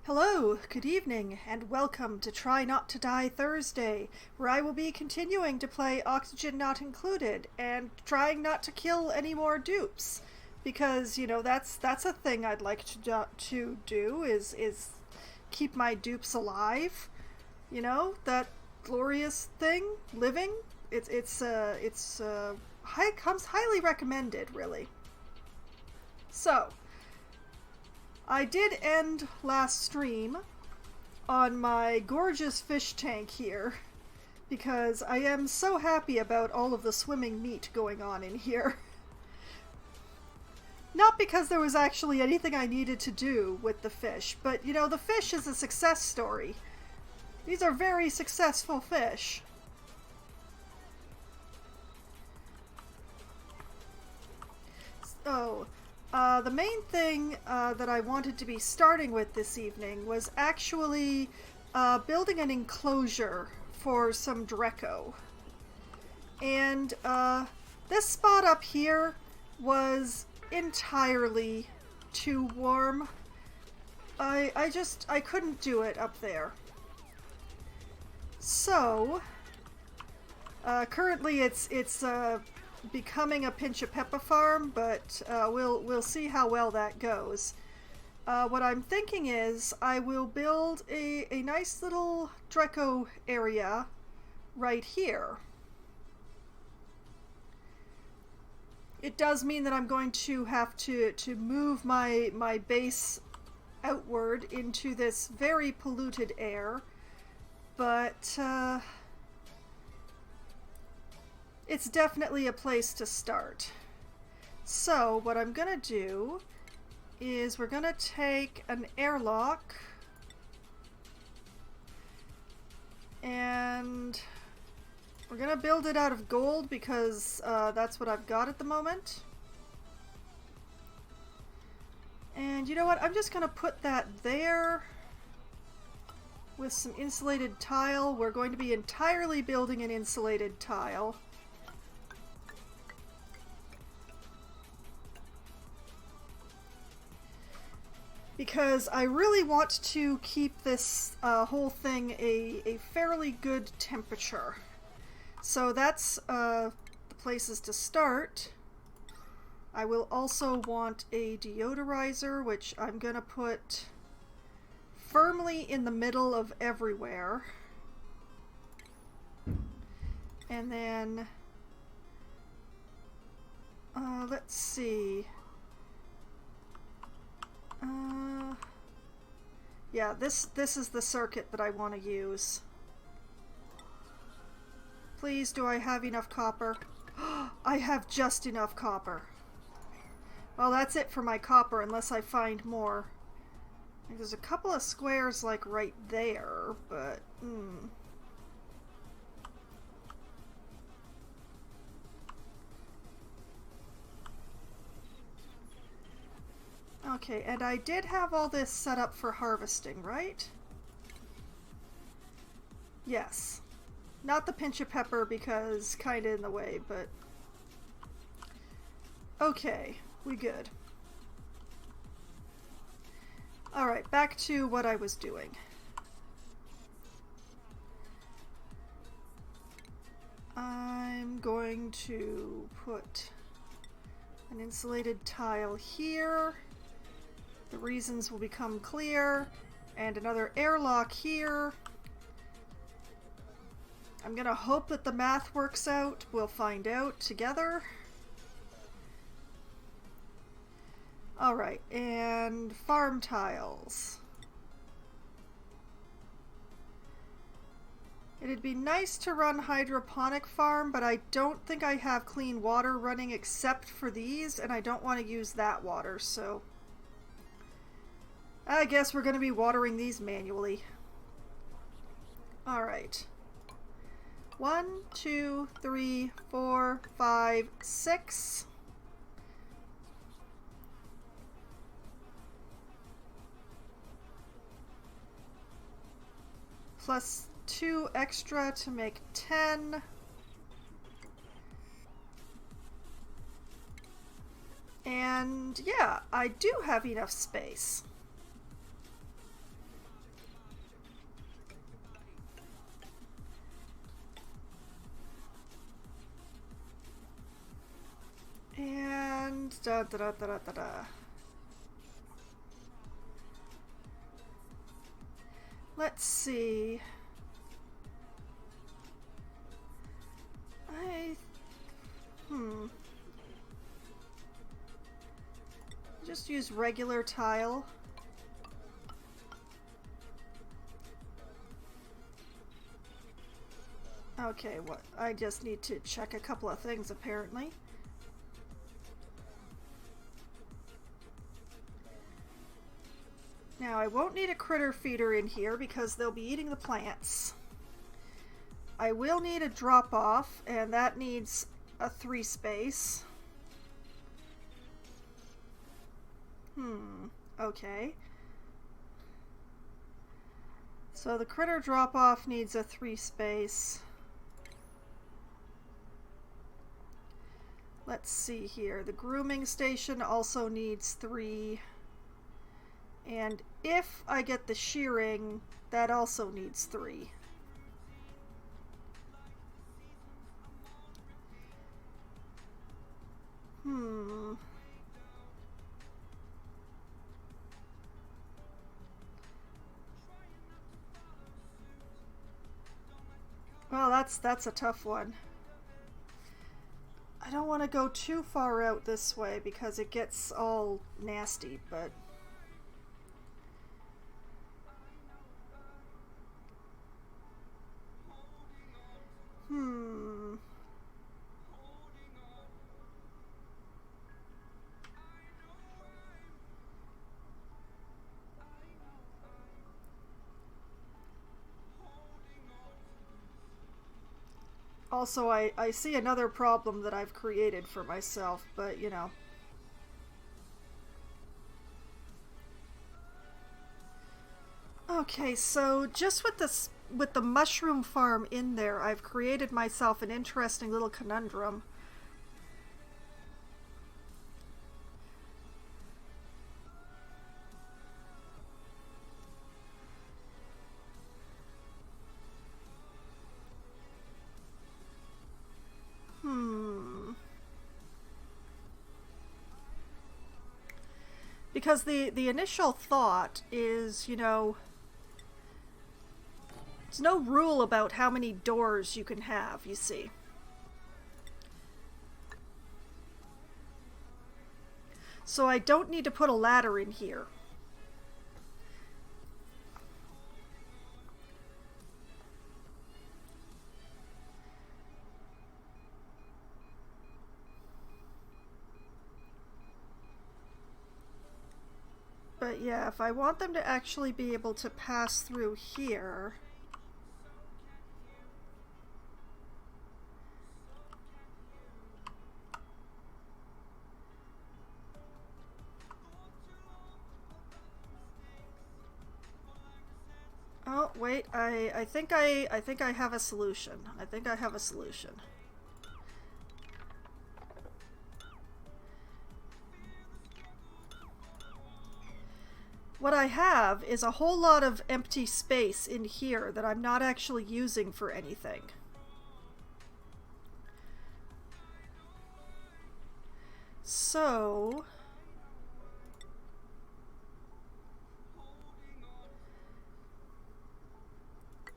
Hello, good evening, and welcome to Try Not to Die Thursday, where I will be continuing to play Oxygen Not Included and trying not to kill any more dupes. Because, that's a thing I'd like to do is keep my dupes alive. That glorious thing, living. Comes highly recommended, really. So, I did end last stream on my gorgeous fish tank here because I am so happy about all of the swimming meat going on in here. Not because there was actually anything I needed to do with the fish, but the fish is a success story. These are very successful fish. So, the main thing that I wanted to be starting with this evening was actually building an enclosure for some Draco. And this spot up here was entirely too warm. I couldn't do it up there. So, currently it's becoming a Pinch a Peppa farm, but we'll see how well that goes. What I'm thinking is I will build a nice little Draco area right here. It does mean that I'm going to have to move my base outward into this very polluted air, but it's definitely a place to start. So what I'm gonna do is we're gonna take an airlock and we're gonna build it out of gold because that's what I've got at the moment. And you know what? I'm just gonna put that there with some insulated tile. We're going to be entirely building an insulated tile. Because I really want to keep this whole thing a fairly good temperature. So that's the places to start. I will also want a deodorizer, which I'm gonna put firmly in the middle of everywhere. And then, let's see. Yeah, this is the circuit that I want to use. Please, do I have enough copper? I have just enough copper. Well, that's it for my copper unless I find more. There's a couple of squares like right there, but Okay, and I did have all this set up for harvesting, right? Yes. Not the Pinch a Pepper because kinda in the way, but okay, we good. Alright, back to what I was doing. I'm going to put an insulated tile here. The reasons will become clear. And another airlock here. I'm gonna hope that the math works out. We'll find out together. Alright, and farm tiles. It'd be nice to run hydroponic farm, but I don't think I have clean water running except for these, and I don't want to use that water, so I guess we're going to be watering these manually. Alright. 1, 2, 3, 4, 5, 6. Plus 2 extra to make 10. And yeah, I do have enough space. Da, da, da, da, da, da. Let's see. Just use regular tile. Okay, what? I just need to check a couple of things apparently. Now, I won't need a critter feeder in here because they'll be eating the plants. I will need a drop-off, and that needs a 3 space. Okay. So the critter drop-off needs a 3 space. Let's see here. The grooming station also needs 3. And if I get the shearing, that also needs 3. Well, that's a tough one. I don't want to go too far out this way because it gets all nasty, but... Also, I see another problem that I've created for myself, but you know. Okay, so just with the mushroom farm in there, I've created myself an interesting little conundrum. Because the initial thought is, you know, there's no rule about how many doors you can have, you see. So I don't need to put a ladder in here. But yeah, if I want them to actually be able to pass through here... Oh, wait, I think I have a solution. I think I have a solution. What I have is a whole lot of empty space in here that I'm not actually using for anything. So...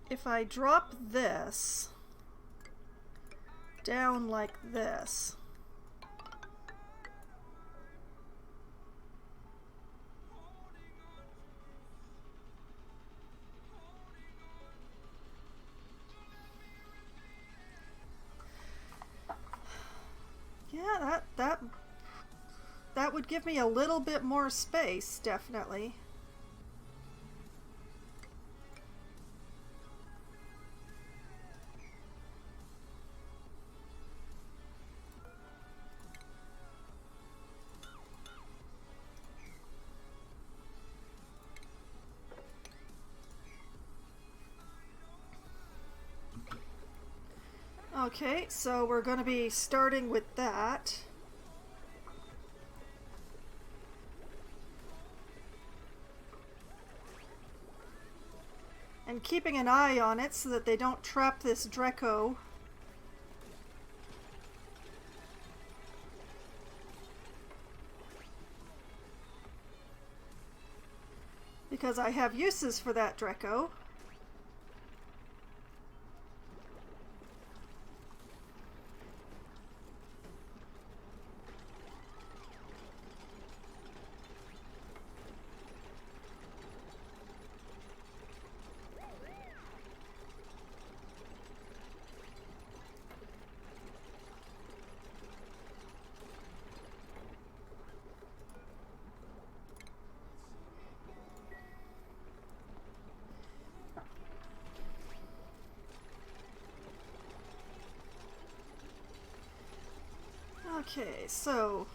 if I drop this down like this... yeah, that would give me a little bit more space, definitely. Okay, so we're going to be starting with that. And keeping an eye on it so that they don't trap this Dreco. because I have uses for that Dreco. Okay, so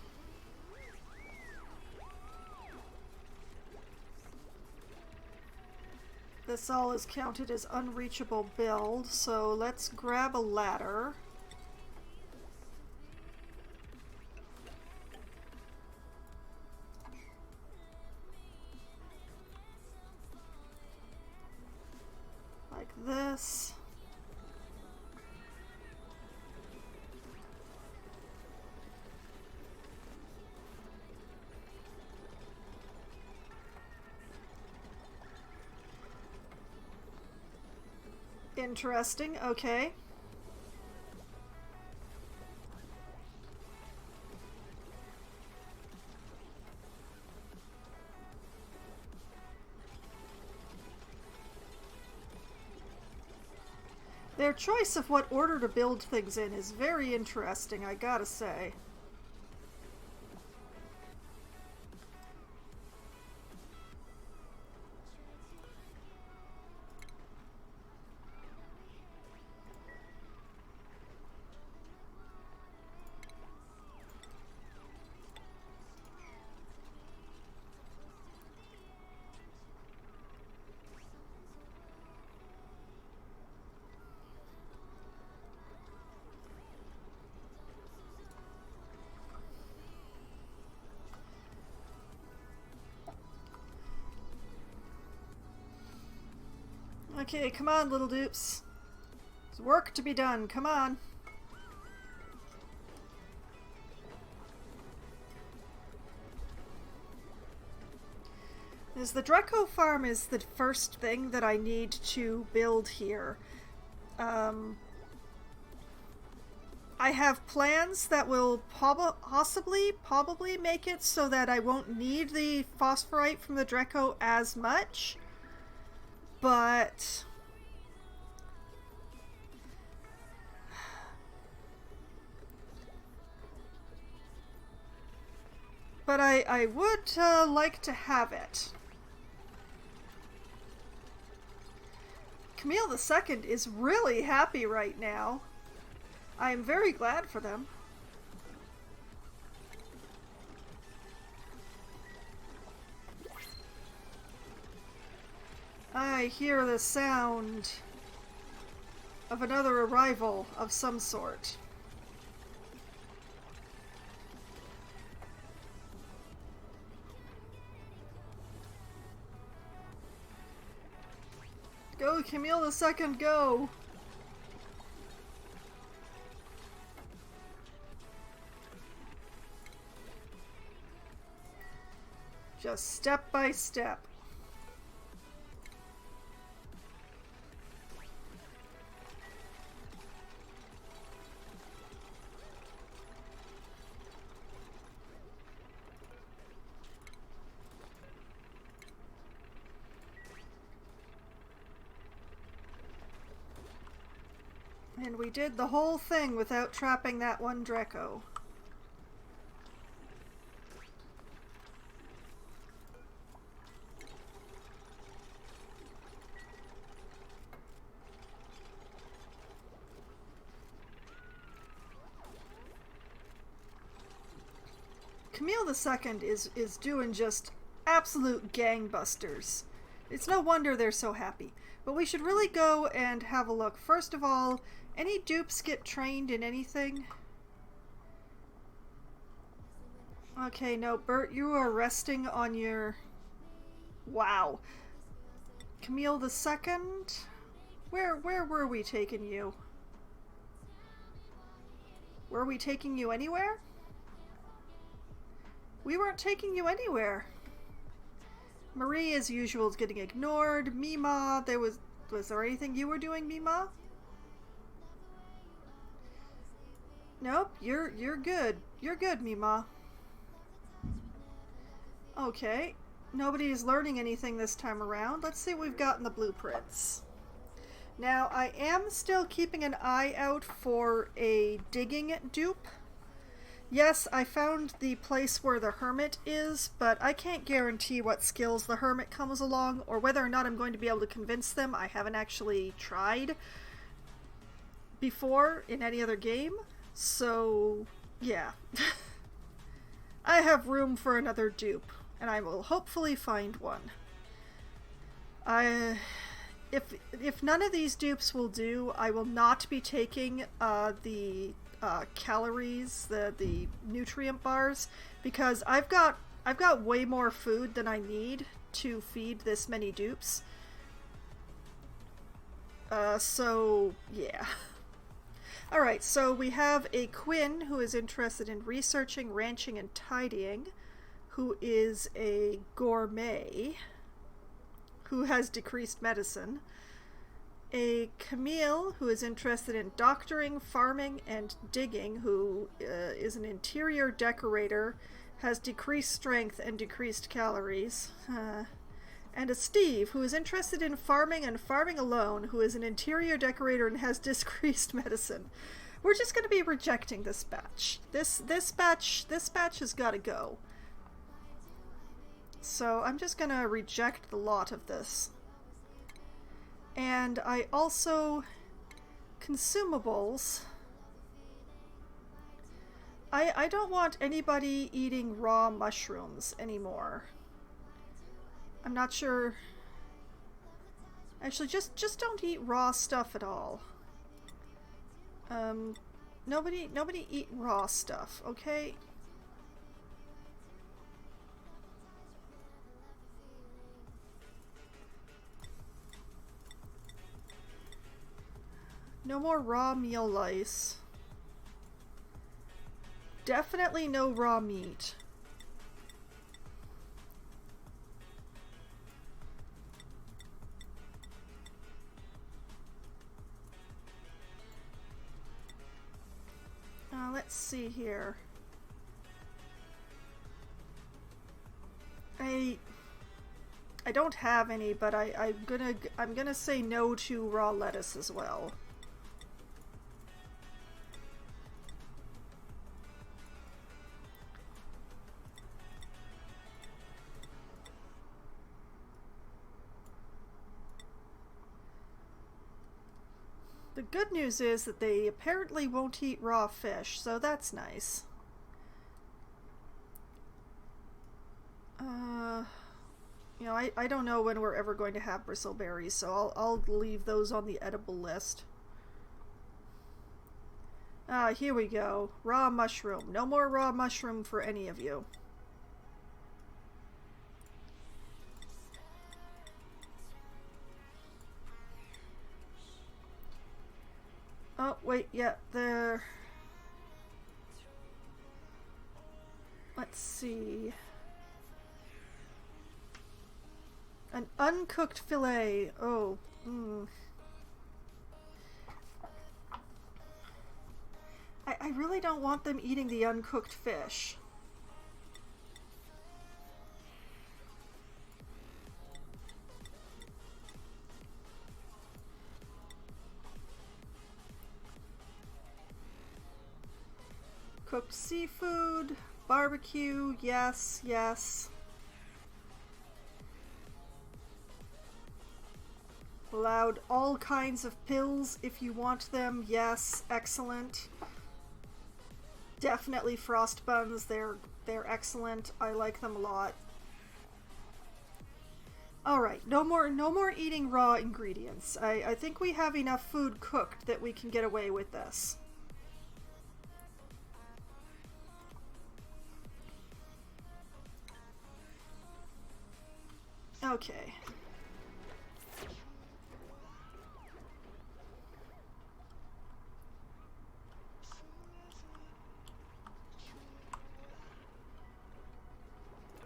this all is counted as unreachable build, so let's grab a ladder. Like this. Interesting, okay. Their choice of what order to build things in is very interesting, I gotta say. Okay, come on, little dupes. There's work to be done, come on. The Dreco farm is the first thing that I need to build here. I have plans that will probably make it so that I won't need the phosphorite from the Dreco as much. But I would like to have it. Camille II is really happy right now. I am very glad for them. I hear the sound of another arrival of some sort. Go, Camille II, go! Just step by step. And we did the whole thing without trapping that one Dreco. Camille II is doing just absolute gangbusters. It's no wonder they're so happy. But we should really go and have a look. First of all, any dupes get trained in anything? Okay, no, Bert, you are resting on your... Wow. Camille II? Where were we taking you? Were we taking you anywhere? We weren't taking you anywhere. Marie, as usual, is getting ignored. Mima, was there anything you were doing, Mima? Nope, you're good. You're good, Mima. Okay. Nobody is learning anything this time around. Let's see what we've got in the blueprints. Now, I am still keeping an eye out for a digging dupe. Yes, I found the place where the hermit is, but I can't guarantee what skills the hermit comes along, or whether or not I'm going to be able to convince them. I haven't actually tried before in any other game, so yeah. I have room for another dupe, and I will hopefully find one. If none of these dupes will do, I will not be taking the calories, the nutrient bars, because I've got way more food than I need to feed this many dupes. So yeah. Alright, so we have a Quinn who is interested in researching, ranching, and tidying, who is a gourmet, who has decreased medicine. A Camille, who is interested in doctoring, farming, and digging, who is an interior decorator, has decreased strength and decreased calories. And a Steve, who is interested in farming and farming alone, who is an interior decorator and has decreased medicine. We're just going to be rejecting this batch. This batch has got to go. So I'm just going to reject the lot of this. And I also... consumables. I don't want anybody eating raw mushrooms anymore. I'm not sure... Actually, just don't eat raw stuff at all. Nobody eat raw stuff, okay? No more raw meal lice. Definitely no raw meat. Let's see here. I don't have any, but I'm gonna say no to raw lettuce as well. The good news is that they apparently won't eat raw fish, so that's nice. You know, I don't know when we're ever going to have bristleberries, so I'll leave those on the edible list. Here we go. Raw mushroom. No more raw mushroom for any of you. Oh, wait, yeah, there... Let's see... An uncooked fillet. Oh, I really don't want them eating the uncooked fish. Cooked seafood, barbecue, yes, yes. Allowed all kinds of pills if you want them, yes, excellent. Definitely frost buns, they're excellent. I like them a lot. Alright, no more eating raw ingredients. I think we have enough food cooked that we can get away with this. Okay.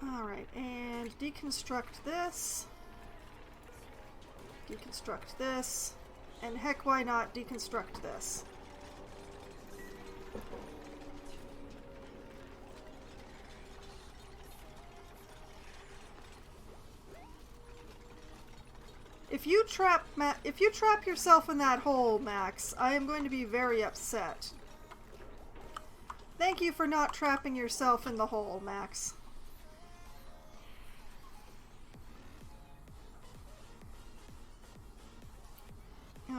Alright, and deconstruct this. Deconstruct this. And heck, why not deconstruct this? If you trap yourself in that hole, Max, I am going to be very upset. Thank you for not trapping yourself in the hole, Max.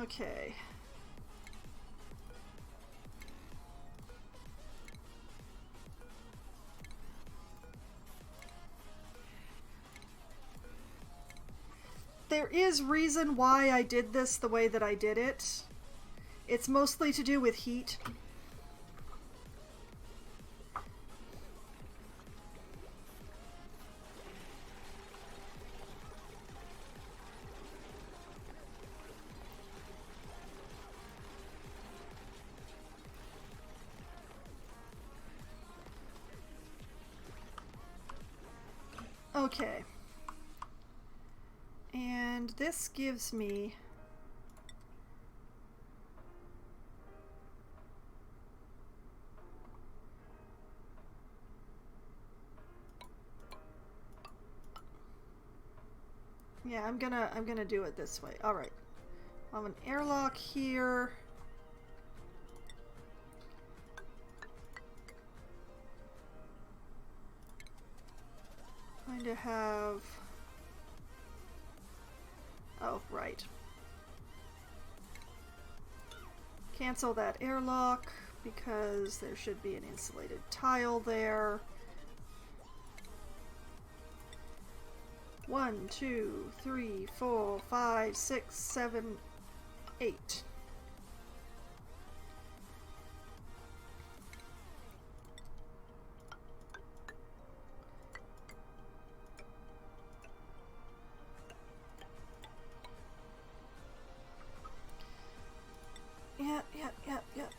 Okay. There is reason why I did this the way that I did it. It's mostly to do with heat. Okay. And this gives me yeah, I'm gonna do it this way. All right. I have an airlock here. Going to have oh, right. Cancel that airlock because there should be an insulated tile there. 1, 2, 3, 4, 5, 6, 7, 8.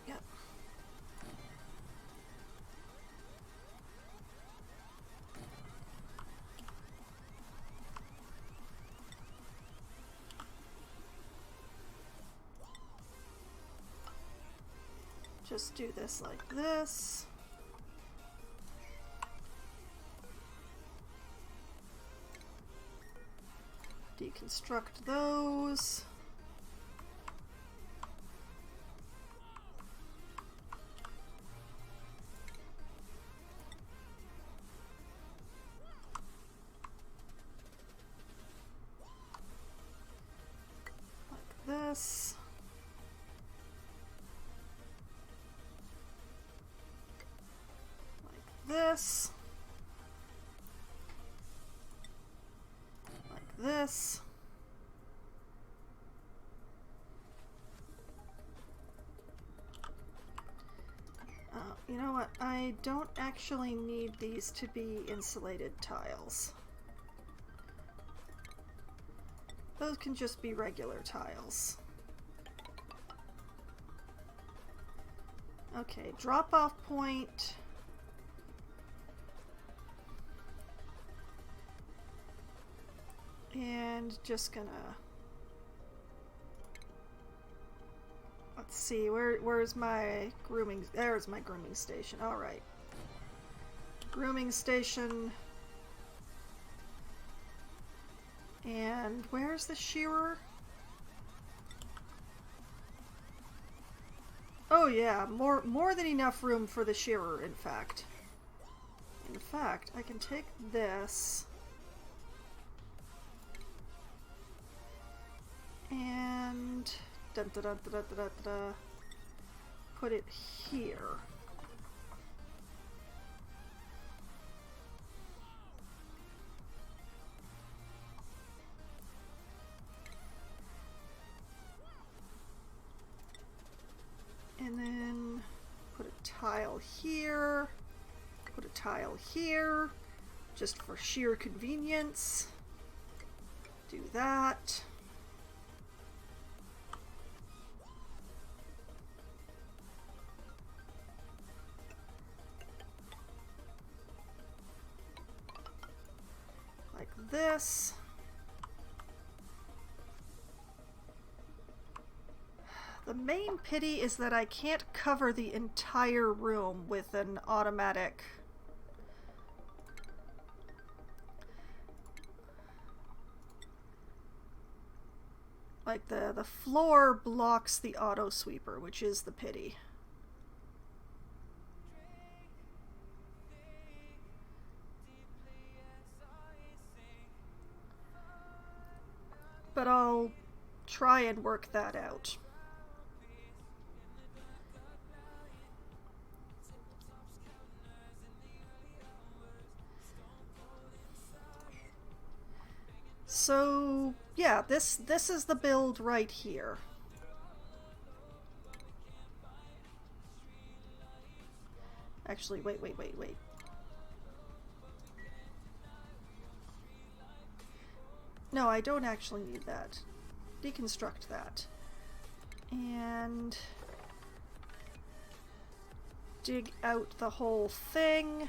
Yep. Just do this like this. Deconstruct those. This. Like this. Like this. You know what? I don't actually need these to be insulated tiles. Those can just be regular tiles. Okay, drop-off point. And just gonna... Let's see, where's my grooming... There's my grooming station. Alright. Grooming station... And where's the shearer? Oh yeah, more than enough room for the shearer, in fact. In fact, I can take this and put it here. And then put a tile here, put a tile here, just for sheer convenience. Do that. Like this. The main pity is that I can't cover the entire room with an automatic. Like the floor blocks the auto sweeper, which is the pity. But I'll try and work that out. So, yeah, this is the build right here. Actually, wait. No, I don't actually need that. Deconstruct that. And dig out the whole thing.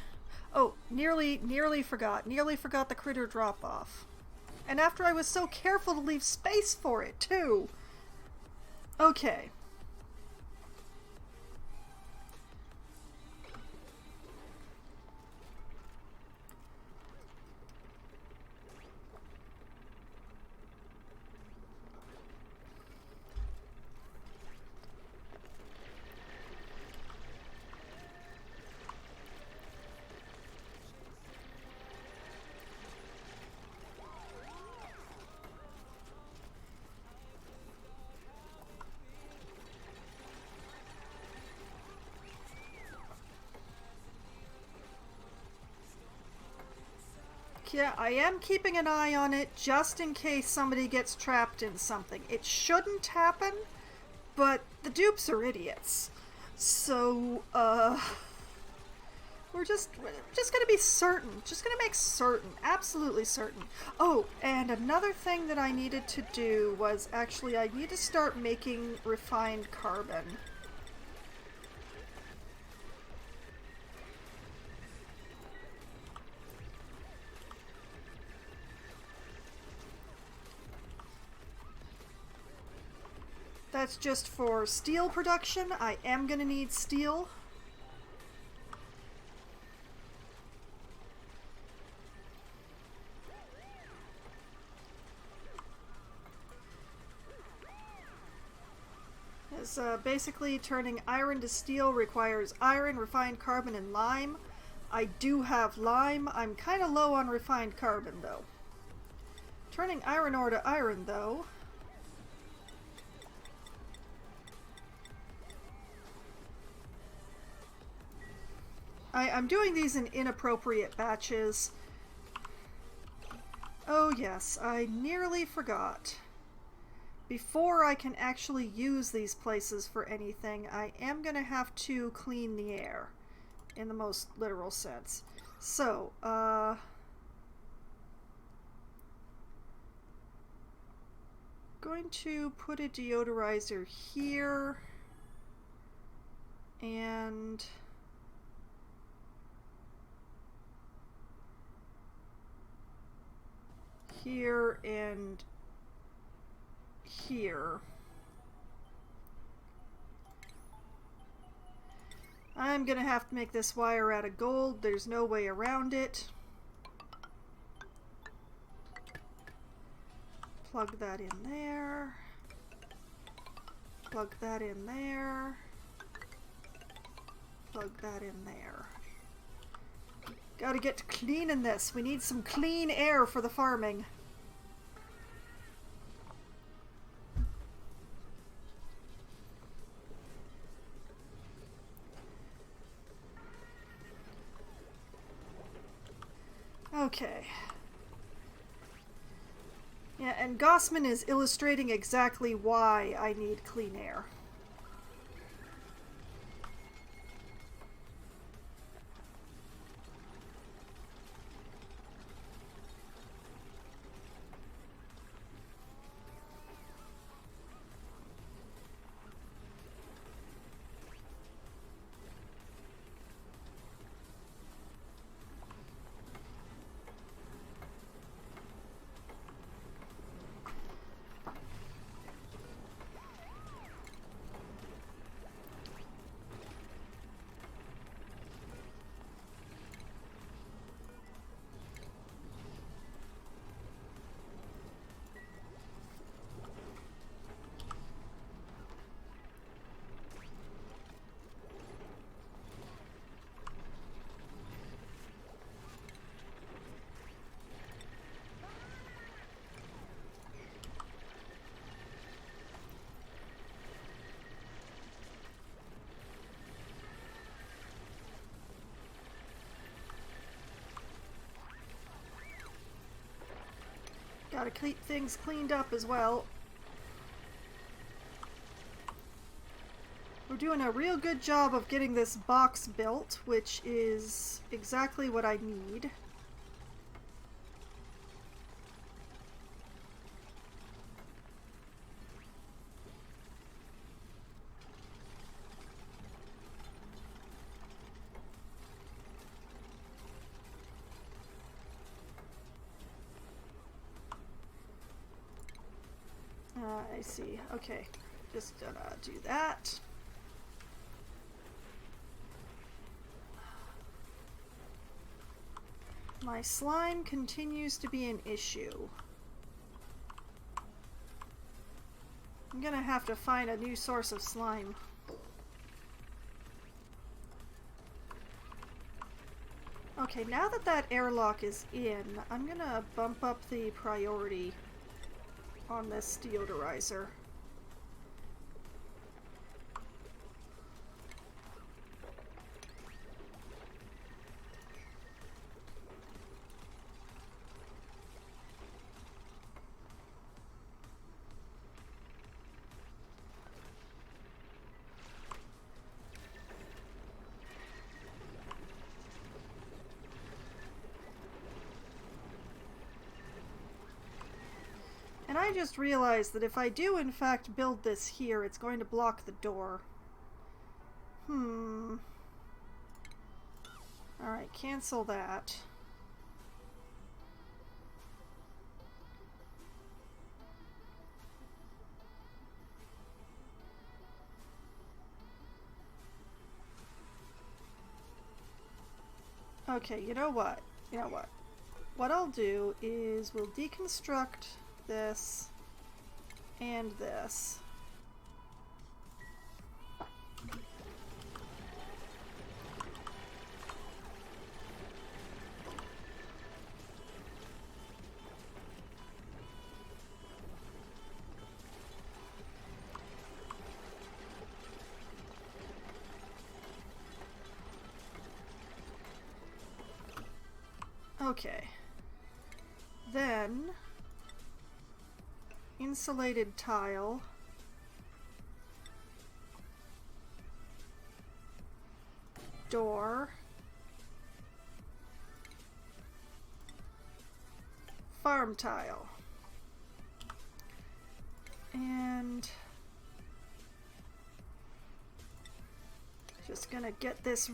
Oh, nearly forgot. Nearly forgot the critter drop-off. And after I was so careful to leave space for it, too. Okay. Yeah, I am keeping an eye on it just in case somebody gets trapped in something. It shouldn't happen, but the dupes are idiots. So, we're just gonna be certain. Just gonna make certain. Absolutely certain. Oh, and another thing that I needed to do was actually I need to start making refined carbon. That's just for steel production. I am gonna need steel. As basically turning iron to steel requires iron, refined carbon, and lime. I do have lime. I'm kind of low on refined carbon though. Turning iron ore to iron though. I'm doing these in inappropriate batches. Oh yes, I nearly forgot. Before I can actually use these places for anything, I am going to have to clean the air, in the most literal sense. So, going to put a deodorizer here, and here, and here. I'm gonna have to make this wire out of gold. There's no way around it. Plug that in there. Plug that in there. Plug that in there. Gotta get to cleaning this. We need some clean air for the farming. Okay. Yeah, and Gossman is illustrating exactly why I need clean air. Gotta keep things cleaned up as well. We're doing a real good job of getting this box built, which is exactly what I need. I see. Okay, just gonna do that. My slime continues to be an issue. I'm gonna have to find a new source of slime. Okay, now that that airlock is in, I'm gonna bump up the priority on this deodorizer. And I just realized that if I do in fact build this here, it's going to block the door. Alright, cancel that. Okay, you know what? What I'll do is we'll deconstruct this and this. Okay. Then insulated tile. Door. Farm tile. And just gonna get this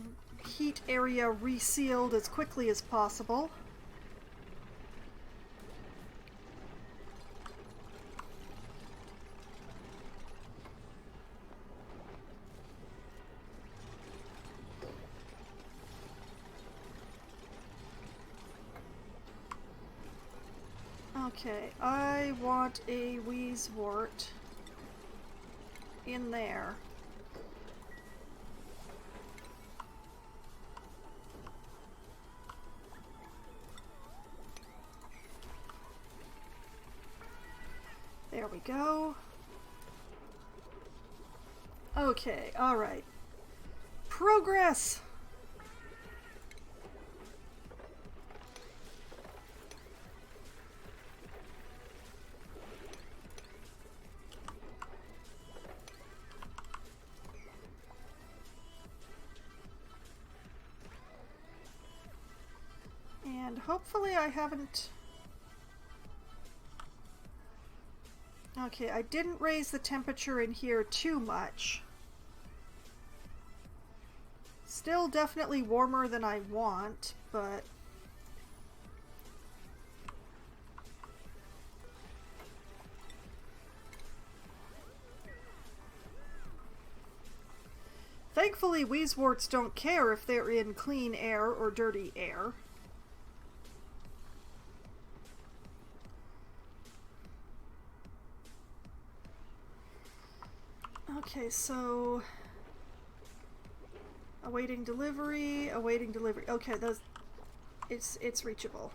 heat area resealed as quickly as possible. Okay, I want a Wheezewort in there. There we go. Okay, alright. Progress! And hopefully I haven't... Okay, I didn't raise the temperature in here too much. Still definitely warmer than I want, but... Thankfully, Wheezeworts don't care if they're in clean air or dirty air. Okay, so... awaiting delivery, awaiting delivery. Okay, those... It's reachable.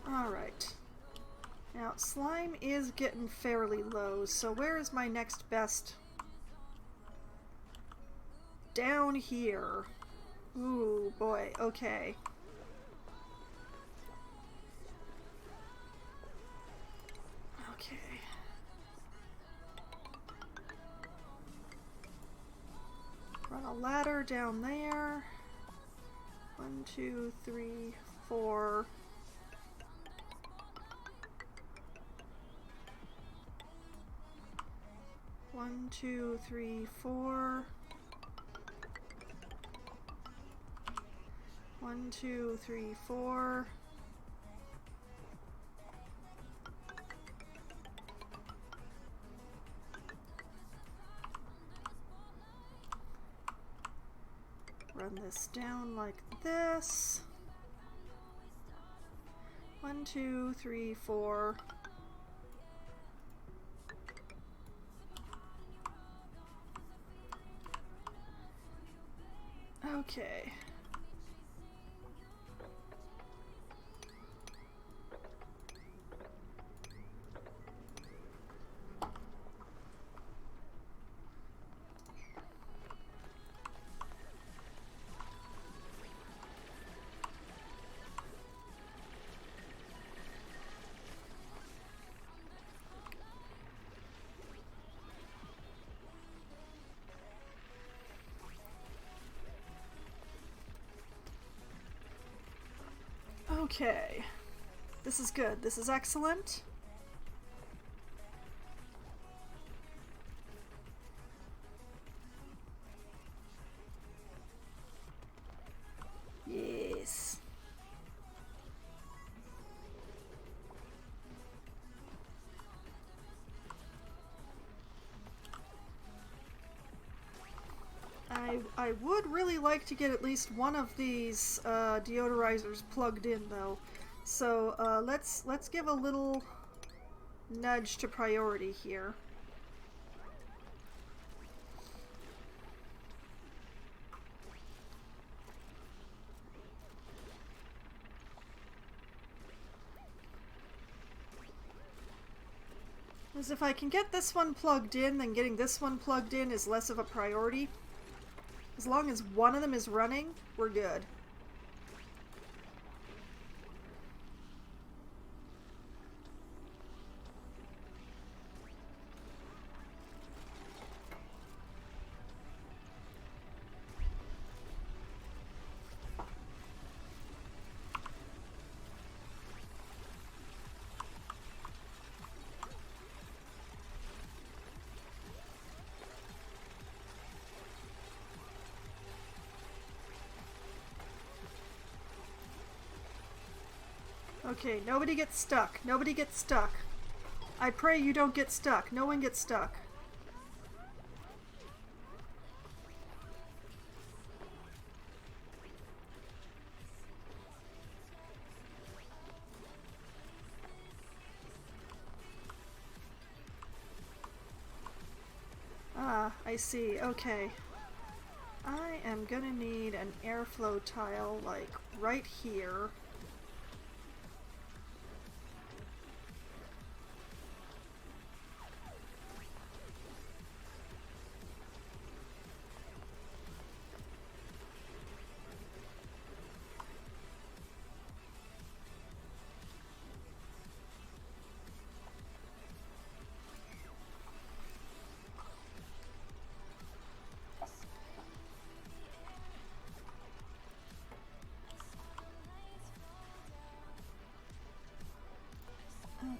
Alright. Now, slime is getting fairly low, so where is my next best down here. Ooh, boy. Okay. Okay. Run a ladder down there. 1, 2, 3, 4. One, two, three, 4. 1, 2, 3, 4. Run this down like this. 1, 2, 3, 4. Okay. Okay. This is good. This is excellent. Yes. I would really like to get at least one of these deodorizers plugged in, though. So let's give a little nudge to priority here. As if I can get this one plugged in, then getting this one plugged in is less of a priority. As long as one of them is running, we're good. Okay, nobody gets stuck. Nobody gets stuck. I pray you don't get stuck. No one gets stuck. Ah, I see. Okay. I am gonna need an airflow tile, like, right here.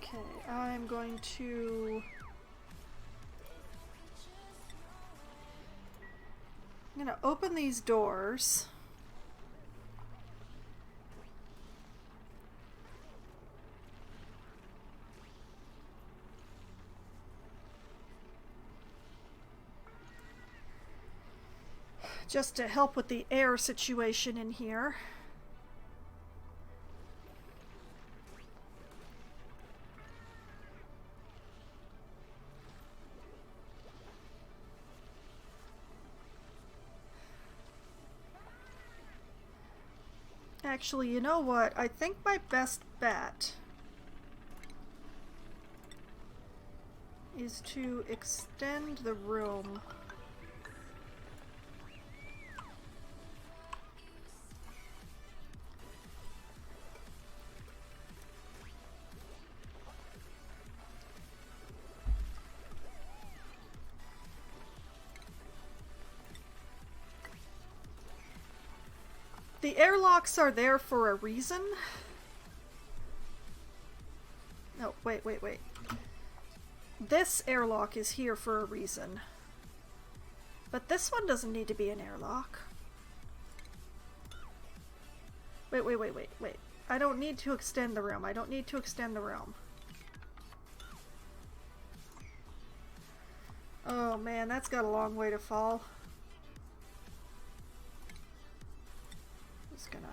Okay, I'm going to... I'm gonna open these doors. Just to help with the air situation in here. Actually, you know what? I think my best bet is to extend the room The airlocks are there for a reason. No, wait. This airlock is here for a reason. But this one doesn't need to be an airlock. Wait. I don't need to extend the room. Oh man, that's got a long way to fall. Just gonna...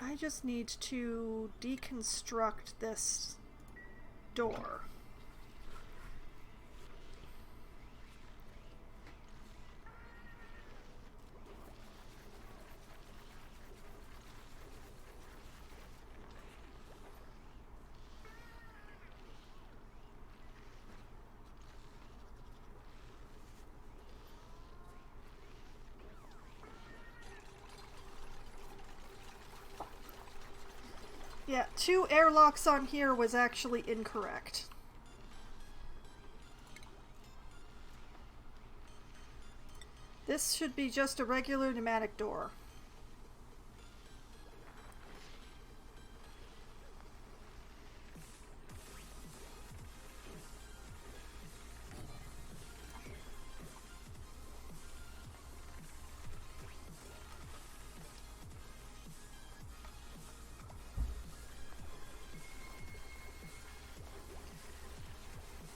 I just need to deconstruct this door. Yeah, 2 airlocks on here was actually incorrect. This should be just a regular pneumatic door.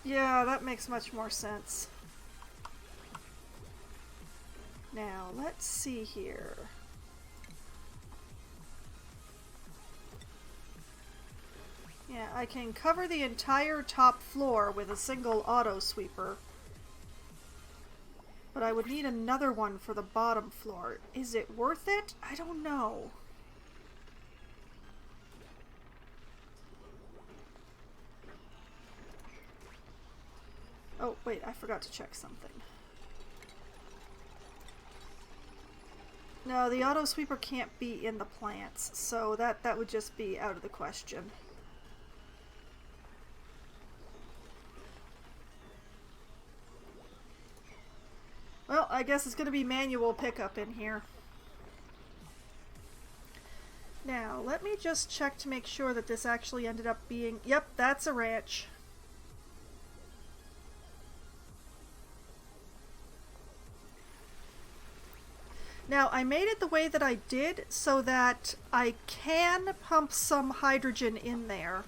Yeah, that makes much more sense. Now, let's see here. Yeah, I can cover the entire top floor with a single auto sweeper. But I would need another one for the bottom floor. Is it worth it? I don't know. Oh, wait, I forgot to check something. No, the auto sweeper can't be in the plants, so that would just be out of the question. Well, I guess it's going to be manual pickup in here. Now, let me just check to make sure that this actually ended up being... Yep, that's a ranch. Now, I made it the way that I did so that I can pump some hydrogen in there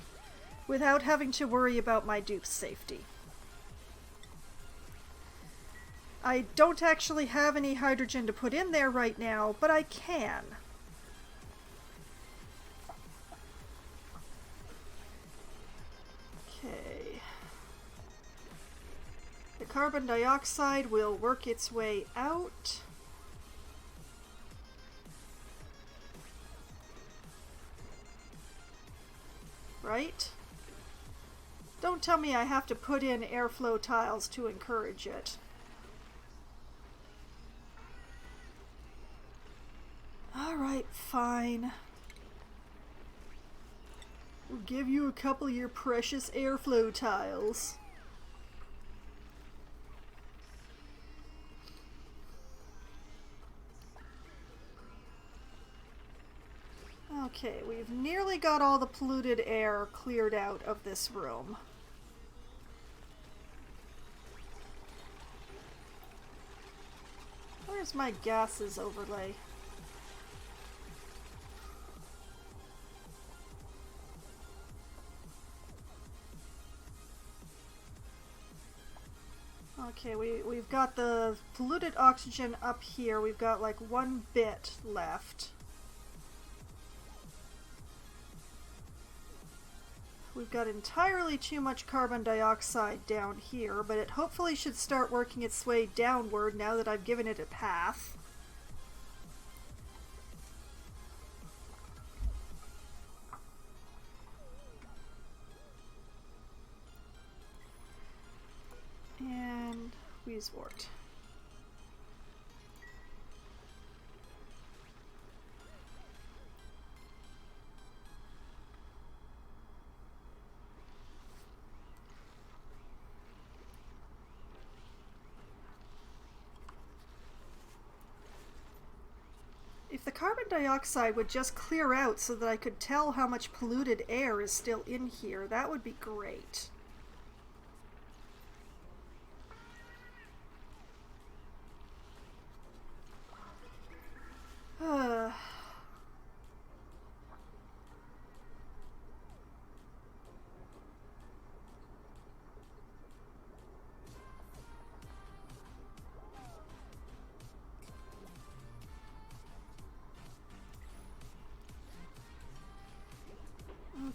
without having to worry about my dupe's safety. I don't actually have any hydrogen to put in there right now, but I can. Okay. The carbon dioxide will work its way out. Right? Don't tell me I have to put in airflow tiles to encourage it. Alright, fine. We'll give you a couple of your precious airflow tiles. Okay, we've nearly got all the polluted air cleared out of this room. Where's my gases overlay? Okay, we've got the polluted oxygen up here. We've got like 1 bit left. We've got entirely too much carbon dioxide down here, but it hopefully should start working its way downward now that I've given it a path. And Wheezewort. If the carbon dioxide would just clear out so that I could tell how much polluted air is still in here, that would be great.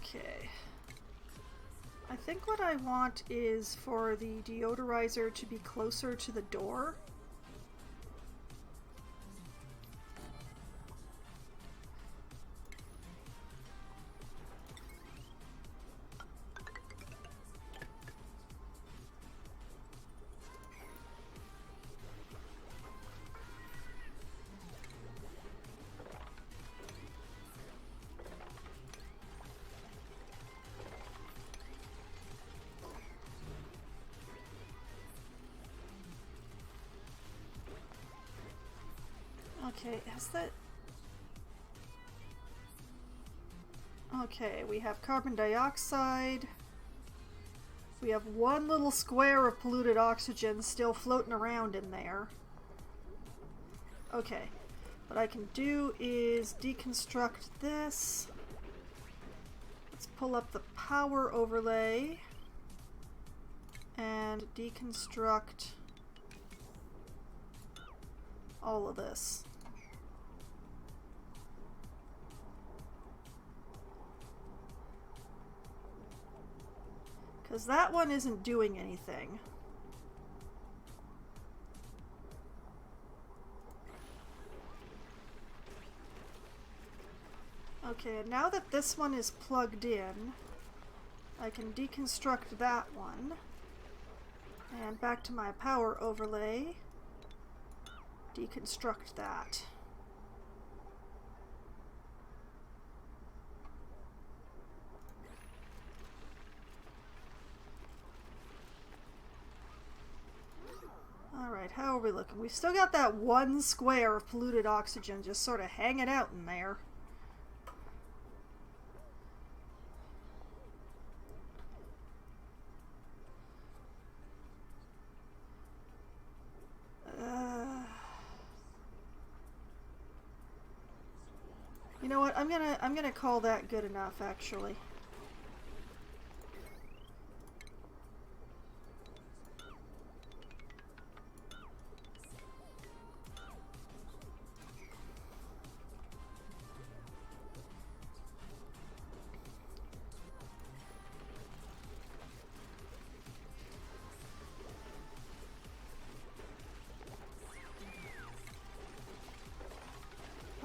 Okay. I think what I want is for the deodorizer to be closer to the door. Okay, has that... Okay, we have carbon dioxide. We have one little square of polluted oxygen still floating around in there. Okay, what I can do is deconstruct this. Let's pull up the power overlay and deconstruct all of this. Because that one isn't doing anything. Okay, and now that this one is plugged in, I can deconstruct that one. And back to my power overlay. Deconstruct that. Alright, how are we looking? We've still got that one square of polluted oxygen just sort of hanging out in there. You know what? I'm gonna call that good enough, actually.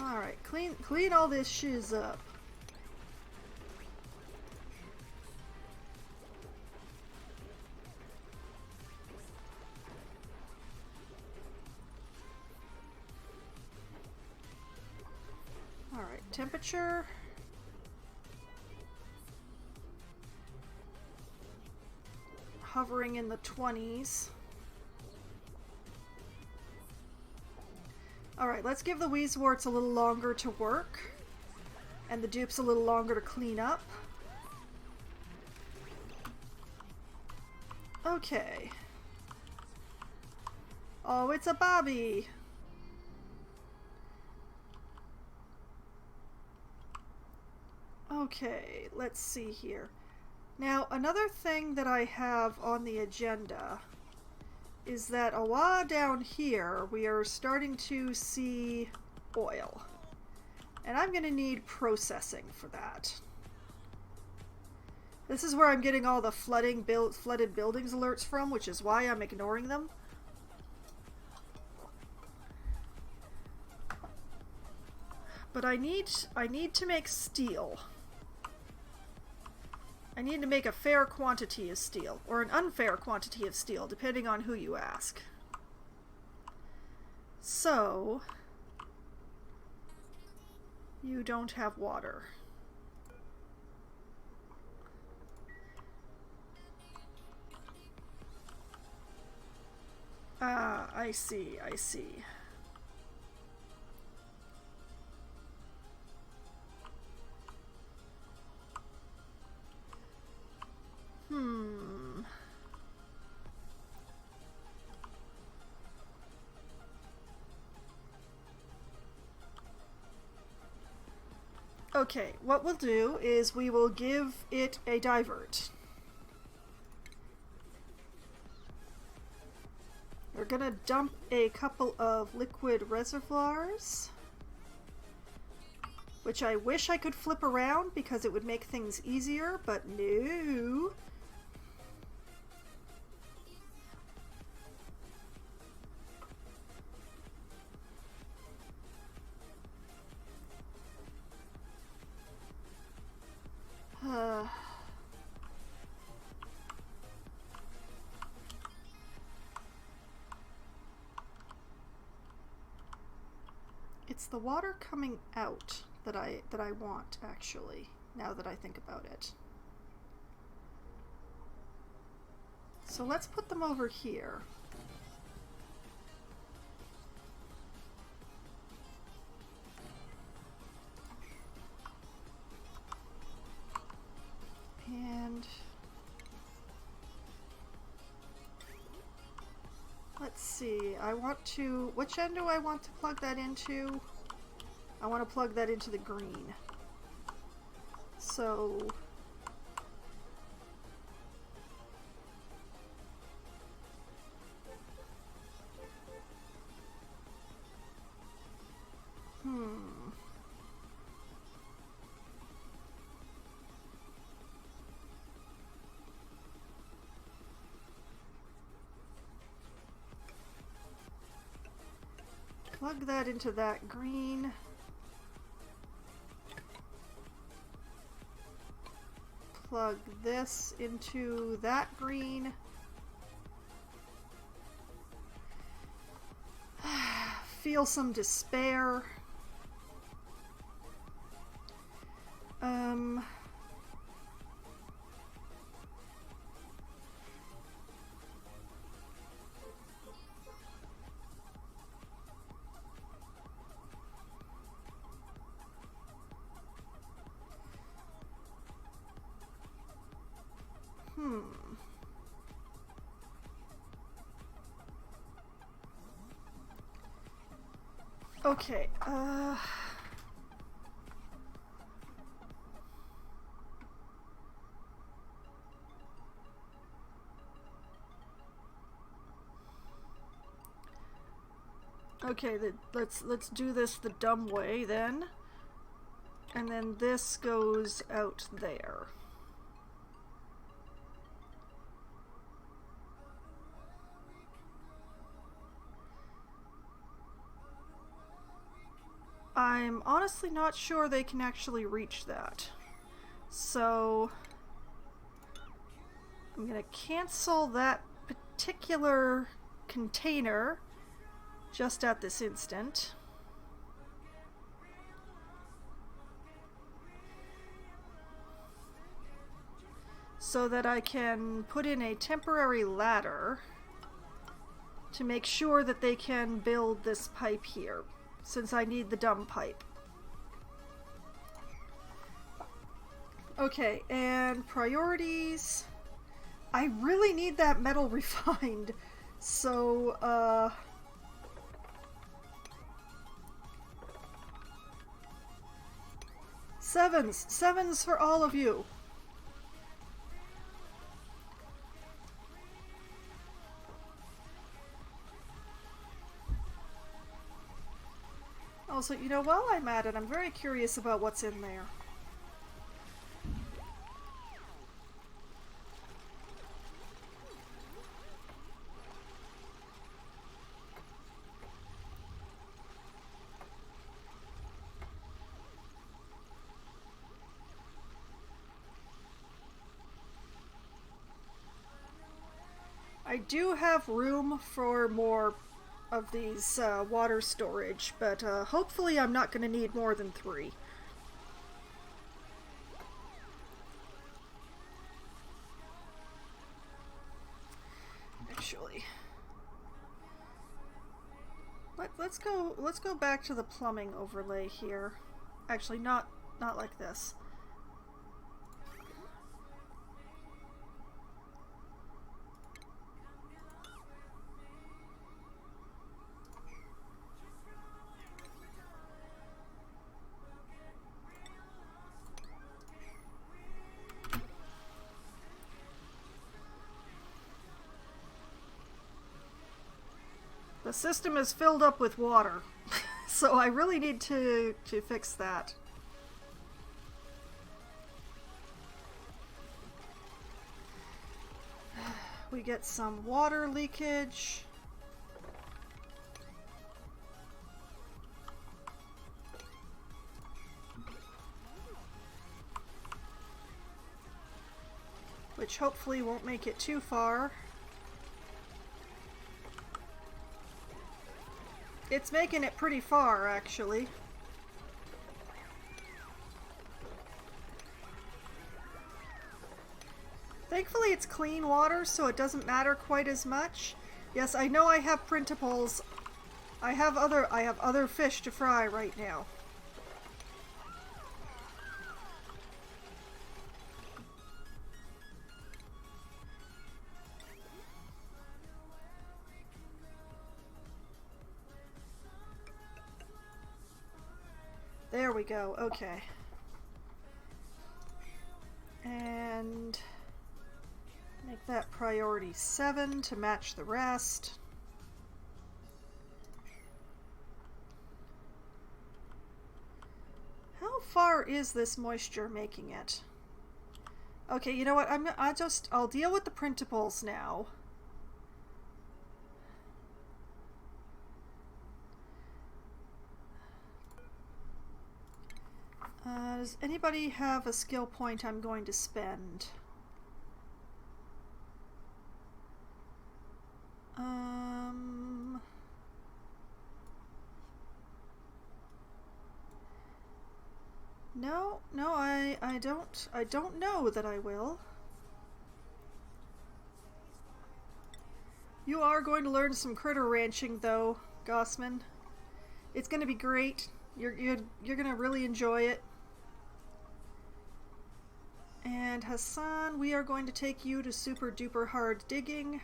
Alright, clean all this shiz up. Alright, temperature. Hovering in the 20s. Alright, let's give the Wheezeworts a little longer to work, and the dupes a little longer to clean up. Okay. Oh, it's a Bobby! Okay, let's see here. Now, another thing that I have on the agenda is that a while down here we are starting to see oil. And I'm going to need processing for that. This is where I'm getting all the flooded buildings alerts from, which is why I'm ignoring them. But I need to make steel. I need to make a fair quantity of steel, or an unfair quantity of steel, depending on who you ask. So, you don't have water. Ah, I see, I see. Okay, what we'll do is we will give it a divert. We're gonna dump a couple of liquid reservoirs, which I wish I could flip around because it would make things easier, but no. It's the water coming out that I want, actually, now that I think about it. So let's put them over here. And let's see, I want to, which end do I want to plug that into? I want to plug that into the green. So plug that into that green. Plug this into that green. Feel some despair. Okay, okay, let's do this the dumb way then. And then this goes out there. I'm honestly not sure they can actually reach that. So I'm gonna cancel that particular container just at this instant. So that I can put in a temporary ladder to make sure that they can build this pipe here, since I need the dumb pipe. Okay, and priorities. I really need that metal refined. So, sevens for all of you. Also, you know, while I'm at it, I'm very curious about what's in there. I do have room for more of these water storage, but hopefully I'm not going to need more than 3. Actually, let's go back to the plumbing overlay here. Actually, not like this. system is filled up with water. So I really need to fix that. We get some water leakage. Which hopefully won't make it too far. It's making it pretty far, actually. Thankfully it's clean water, so it doesn't matter quite as much. Yes, I know I have printables. I have other fish to fry right now. There we go, okay. And make that priority 7 to match the rest. How far is this moisture making it? Okay, you know what? I'll deal with the printables now. Does anybody have a skill point I'm going to spend? No, I don't know that I will. You are going to learn some critter ranching though, Gossman. It's going to be great. You're going to really enjoy it. And Hassan, we are going to take you to super duper hard digging.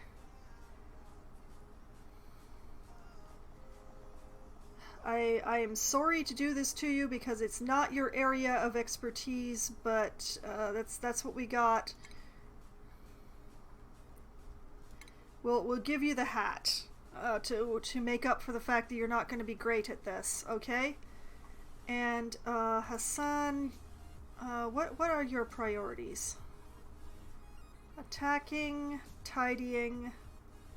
I am sorry to do this to you because it's not your area of expertise, but that's what we got. We'll give you the hat to make up for the fact that you're not going to be great at this, okay? And Hassan, what are your priorities? Attacking, tidying,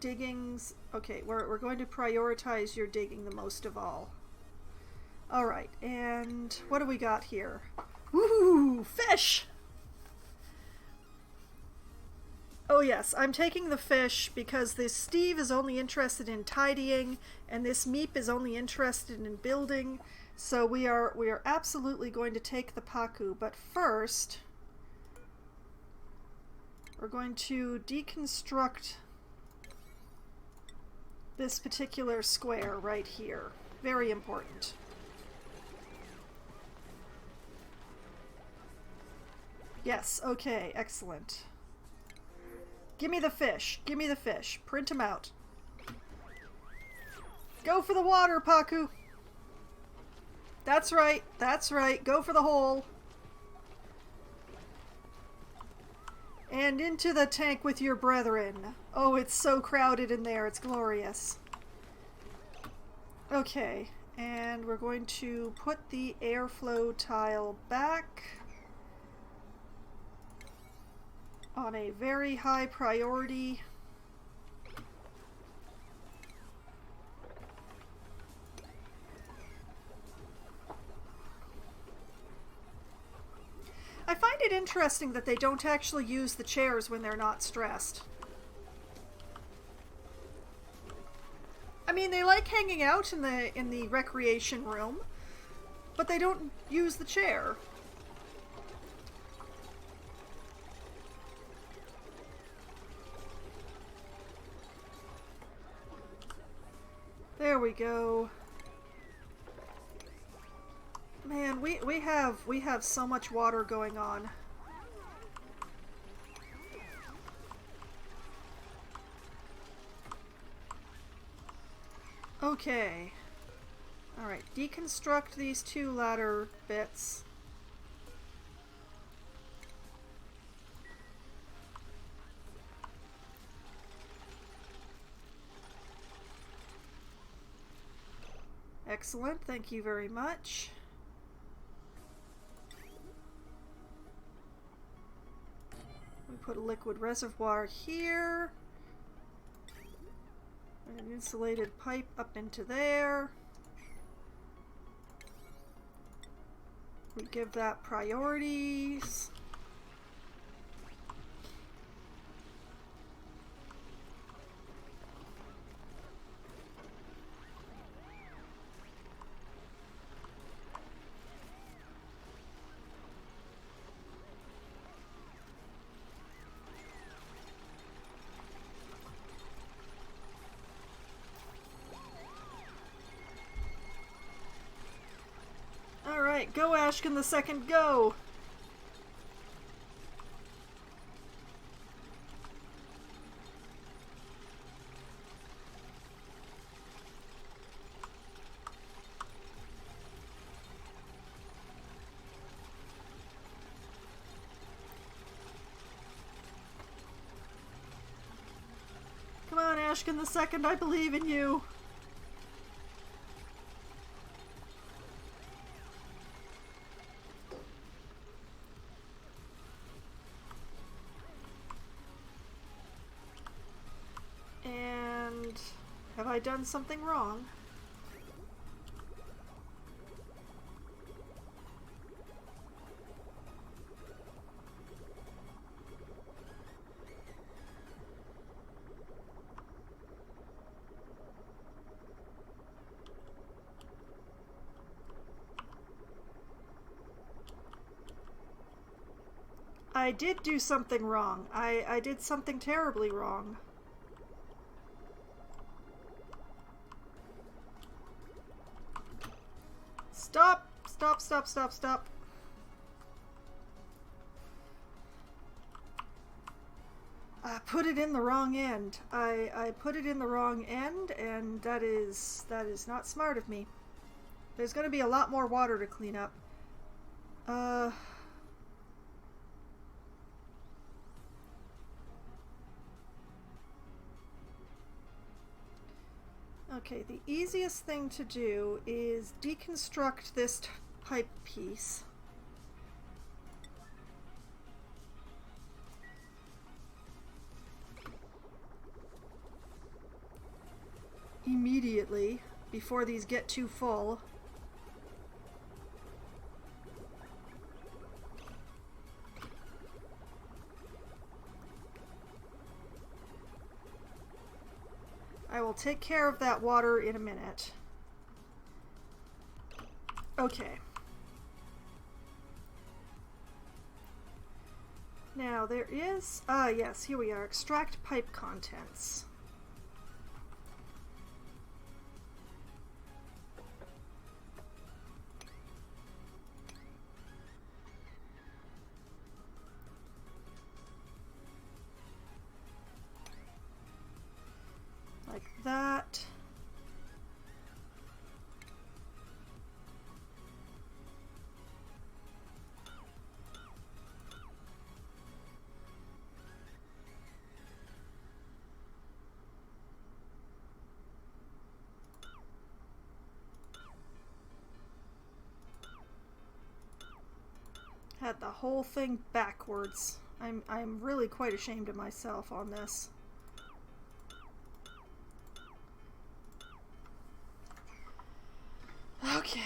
diggings. Okay, we're going to prioritize your digging the most of all. Alright, and what do we got here? Woohoo! Fish! Oh yes, I'm taking the fish because this Steve is only interested in tidying and this Meep is only interested in building. So we are absolutely going to take the Paku, but first we're going to deconstruct this particular square right here. Very important. Yes, okay, excellent. Give me the fish. Give me the fish. Print them out. Go for the water, Paku. That's right. That's right. Go for the hole. And into the tank with your brethren. Oh, it's so crowded in there. It's glorious. Okay. And we're going to put the airflow tile back on a very high priority. I find it interesting that they don't actually use the chairs when they're not stressed. I mean, they like hanging out in the recreation room, but they don't use the chair. There we go. Man, we have so much water going on. Okay. Alright, deconstruct these two ladder bits. Excellent, thank you very much. We put a liquid reservoir here. And an insulated pipe up into there. We give that priorities. Alright, go Ashkin the Second, go! Come on, Ashkin the Second, I believe in you! And have I done something wrong? I did do something wrong. I did something terribly wrong. Stop! Stop, stop, stop, stop. I put it in the wrong end. I put it in the wrong end, and that is not smart of me. There's gonna be a lot more water to clean up. Okay, the easiest thing to do is deconstruct this pipe piece. Immediately, before these get too full. I will take care of that water in a minute. Okay. Now there is, yes, here we are, extract pipe contents. Like that. Had the whole thing backwards. I'm really quite ashamed of myself on this. Okay.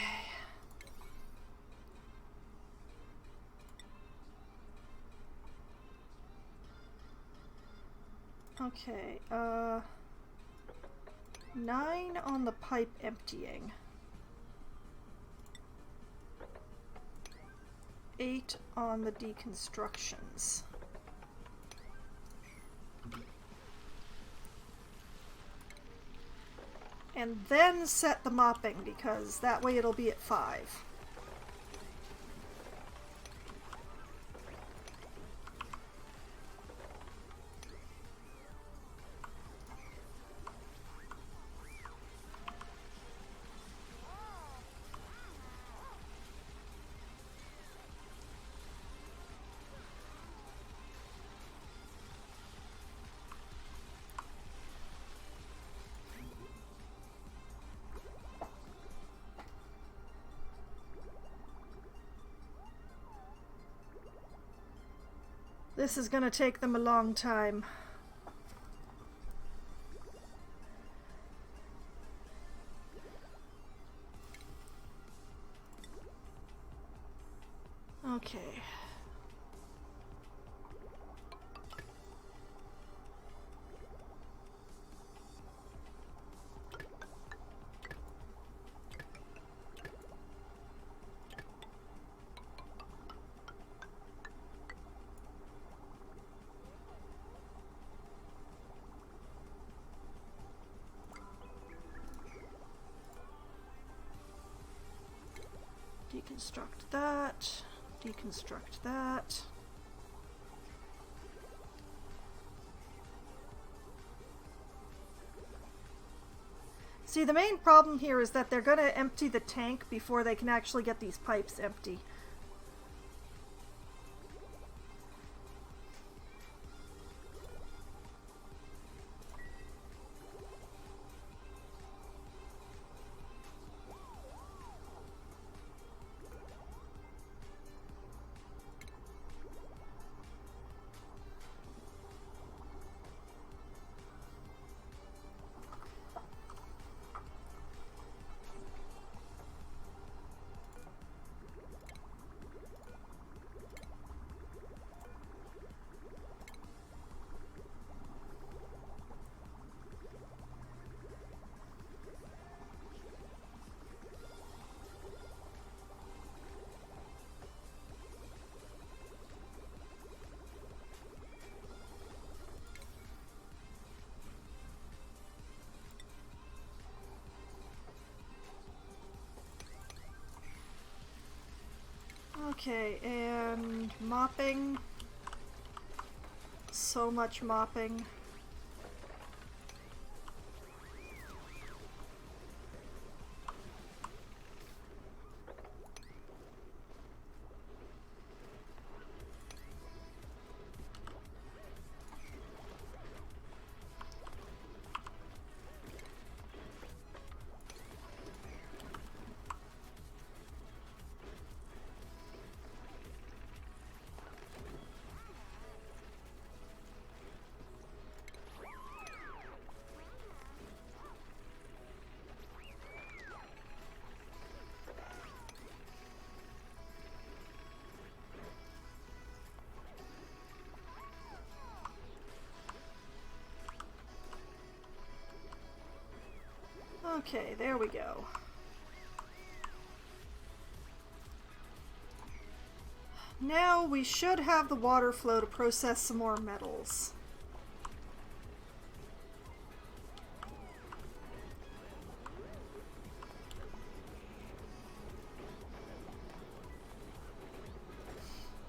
Okay, 9 on the pipe emptying. 8 on the deconstructions. And then set the mopping, because that way it'll be at 5. This is gonna take them a long time. Okay. Deconstruct that. Deconstruct that. See, the main problem here is that they're going to empty the tank before they can actually get these pipes empty. Okay, and mopping. So much mopping. Okay, there we go. Now we should have the water flow to process some more metals.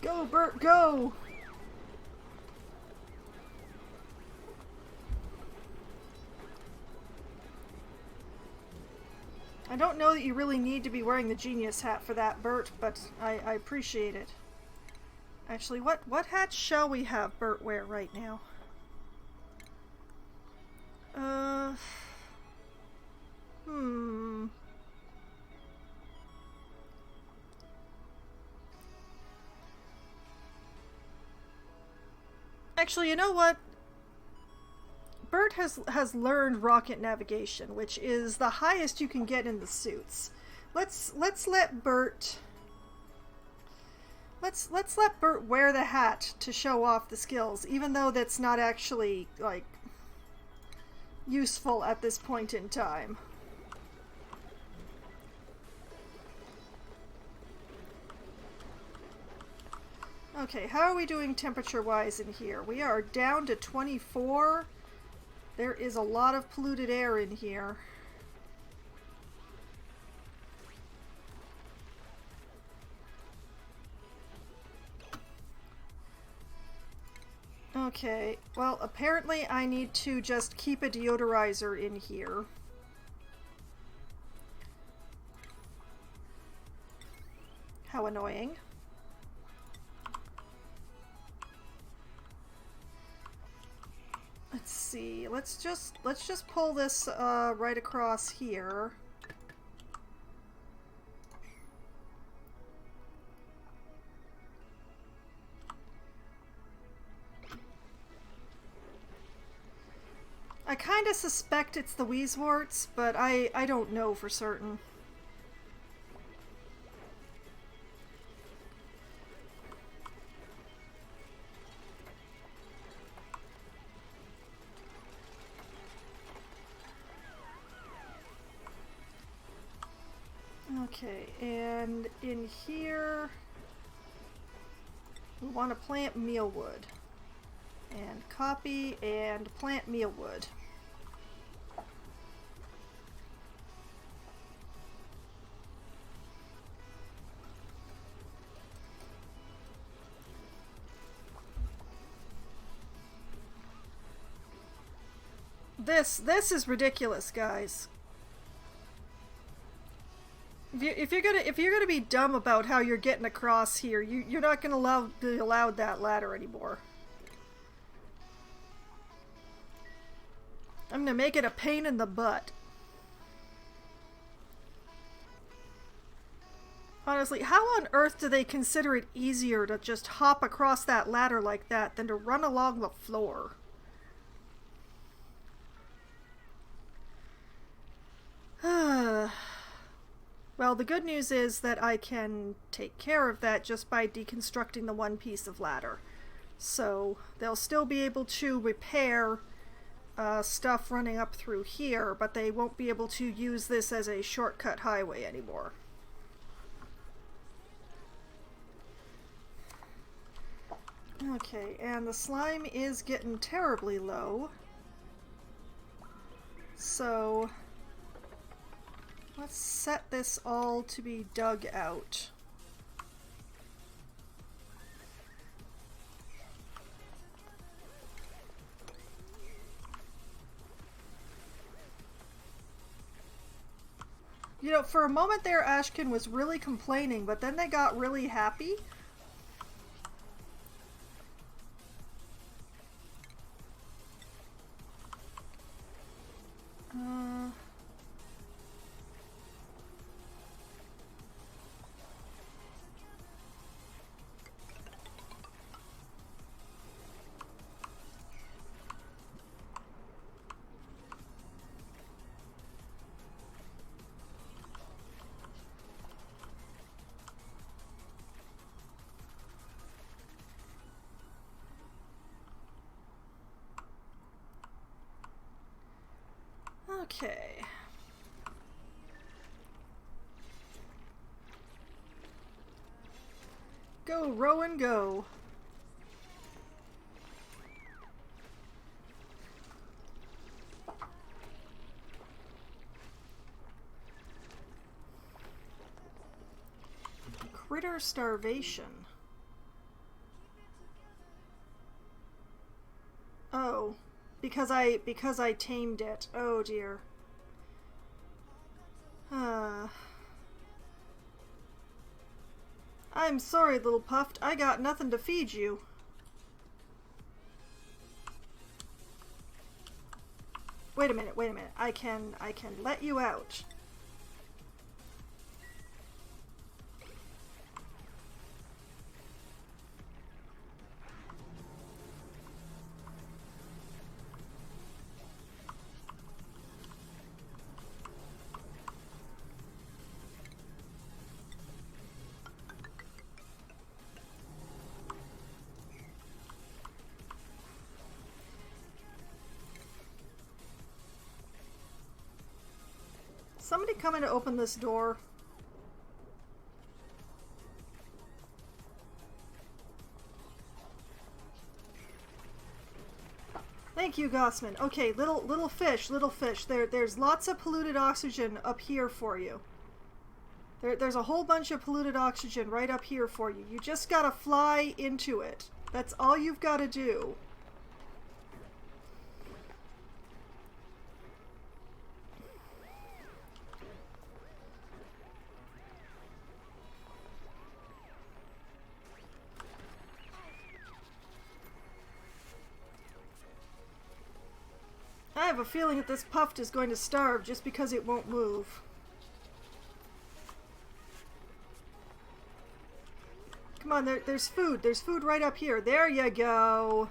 Go, Bert, go! I don't know that you really need to be wearing the genius hat for that, Bert, but I appreciate it. Actually, what hat shall we have Bert wear right now? Actually, you know what? Bert has learned rocket navigation, which is the highest you can get in the suits. Let's let Bert wear the hat to show off the skills, even though that's not actually like useful at this point in time. Okay, how are we doing temperature-wise in here? We are down to 24. There is a lot of polluted air in here. Okay, well, apparently I need to just keep a deodorizer in here. How annoying. Let's see. Let's just pull this right across here. kind of suspect it's the Wheezeworts, but I don't know for certain. Okay, and in here we want to plant mealwood. And copy and plant mealwood. This is ridiculous, guys. If you're gonna be dumb about how you're getting across here, you're not gonna be allowed that ladder anymore. I'm gonna make it a pain in the butt. Honestly, how on earth do they consider it easier to just hop across that ladder like that than to run along the floor? Well, the good news is that I can take care of that just by deconstructing the one piece of ladder. So they'll still be able to repair stuff running up through here, but they won't be able to use this as a shortcut highway anymore. Okay, and the slime is getting terribly low. So let's set this all to be dug out. You know, for a moment there, Ashkin was really complaining, but then they got really happy. Okay. Go, Rowan, go. Critter starvation. Oh. Because I tamed it. Oh dear. I'm sorry, little Puffed. I got nothing to feed you. Wait a minute, wait a minute. I can let you out. Somebody coming to open this door. Thank you, Gossman. Okay, little fish. There's lots of polluted oxygen up here for you. There's a whole bunch of polluted oxygen right up here for you. You just gotta fly into it. That's all you've gotta do. I have a feeling that this Puffed is going to starve just because it won't move. Come on, there's food. There's food right up here. There you go.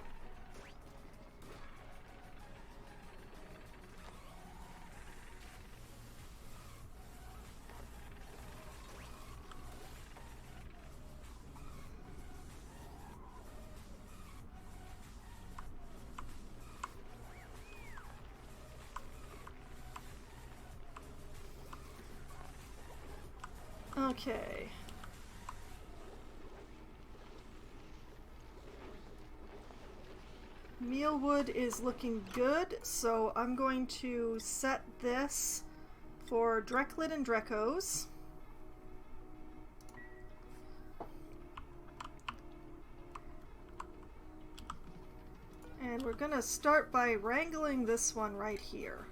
Okay. Mealwood is looking good, so I'm going to set this for Dreklet and Drekos. And we're gonna start by wrangling this one right here.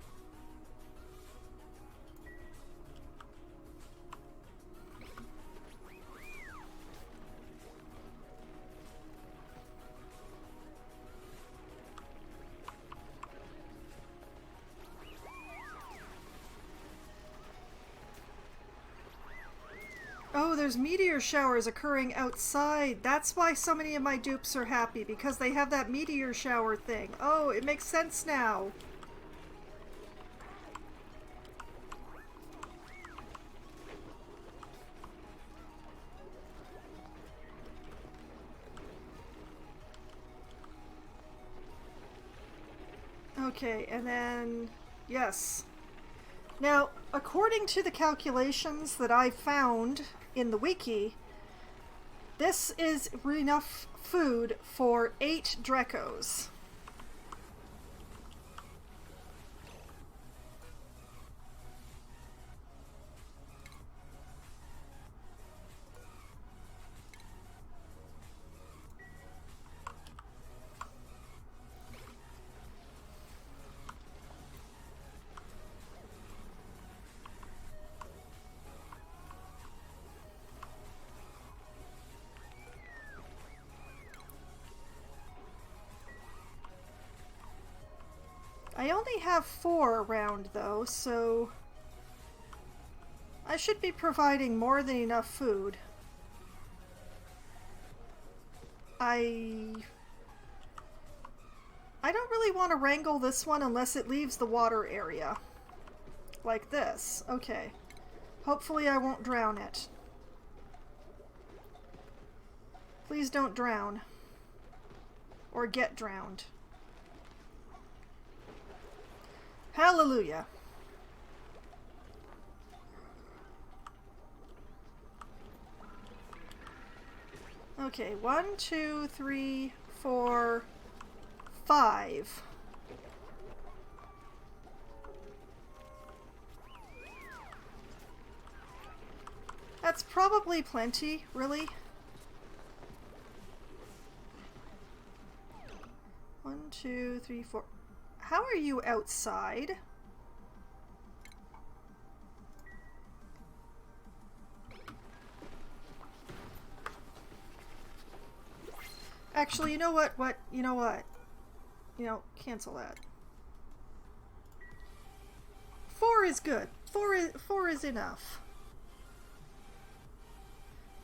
Oh, there's meteor showers occurring outside. That's why so many of my dupes are happy, because they have that meteor shower thing. Oh, it makes sense now. Okay, and then, yes. Now, according to the calculations that I found in the wiki, this is enough food for 8 Drekos. I only have 4 around though, so I should be providing more than enough food. I don't really want to wrangle this one unless it leaves the water area. Like this. Okay. Hopefully I won't drown it. Please don't drown. Or get drowned. Hallelujah. Okay, 1, 2, 3, 4, 5. That's probably plenty, really. 1, 2, 3, 4. How are you outside? Actually, you know what? You know what? Cancel that. 4 is good. 4 is enough.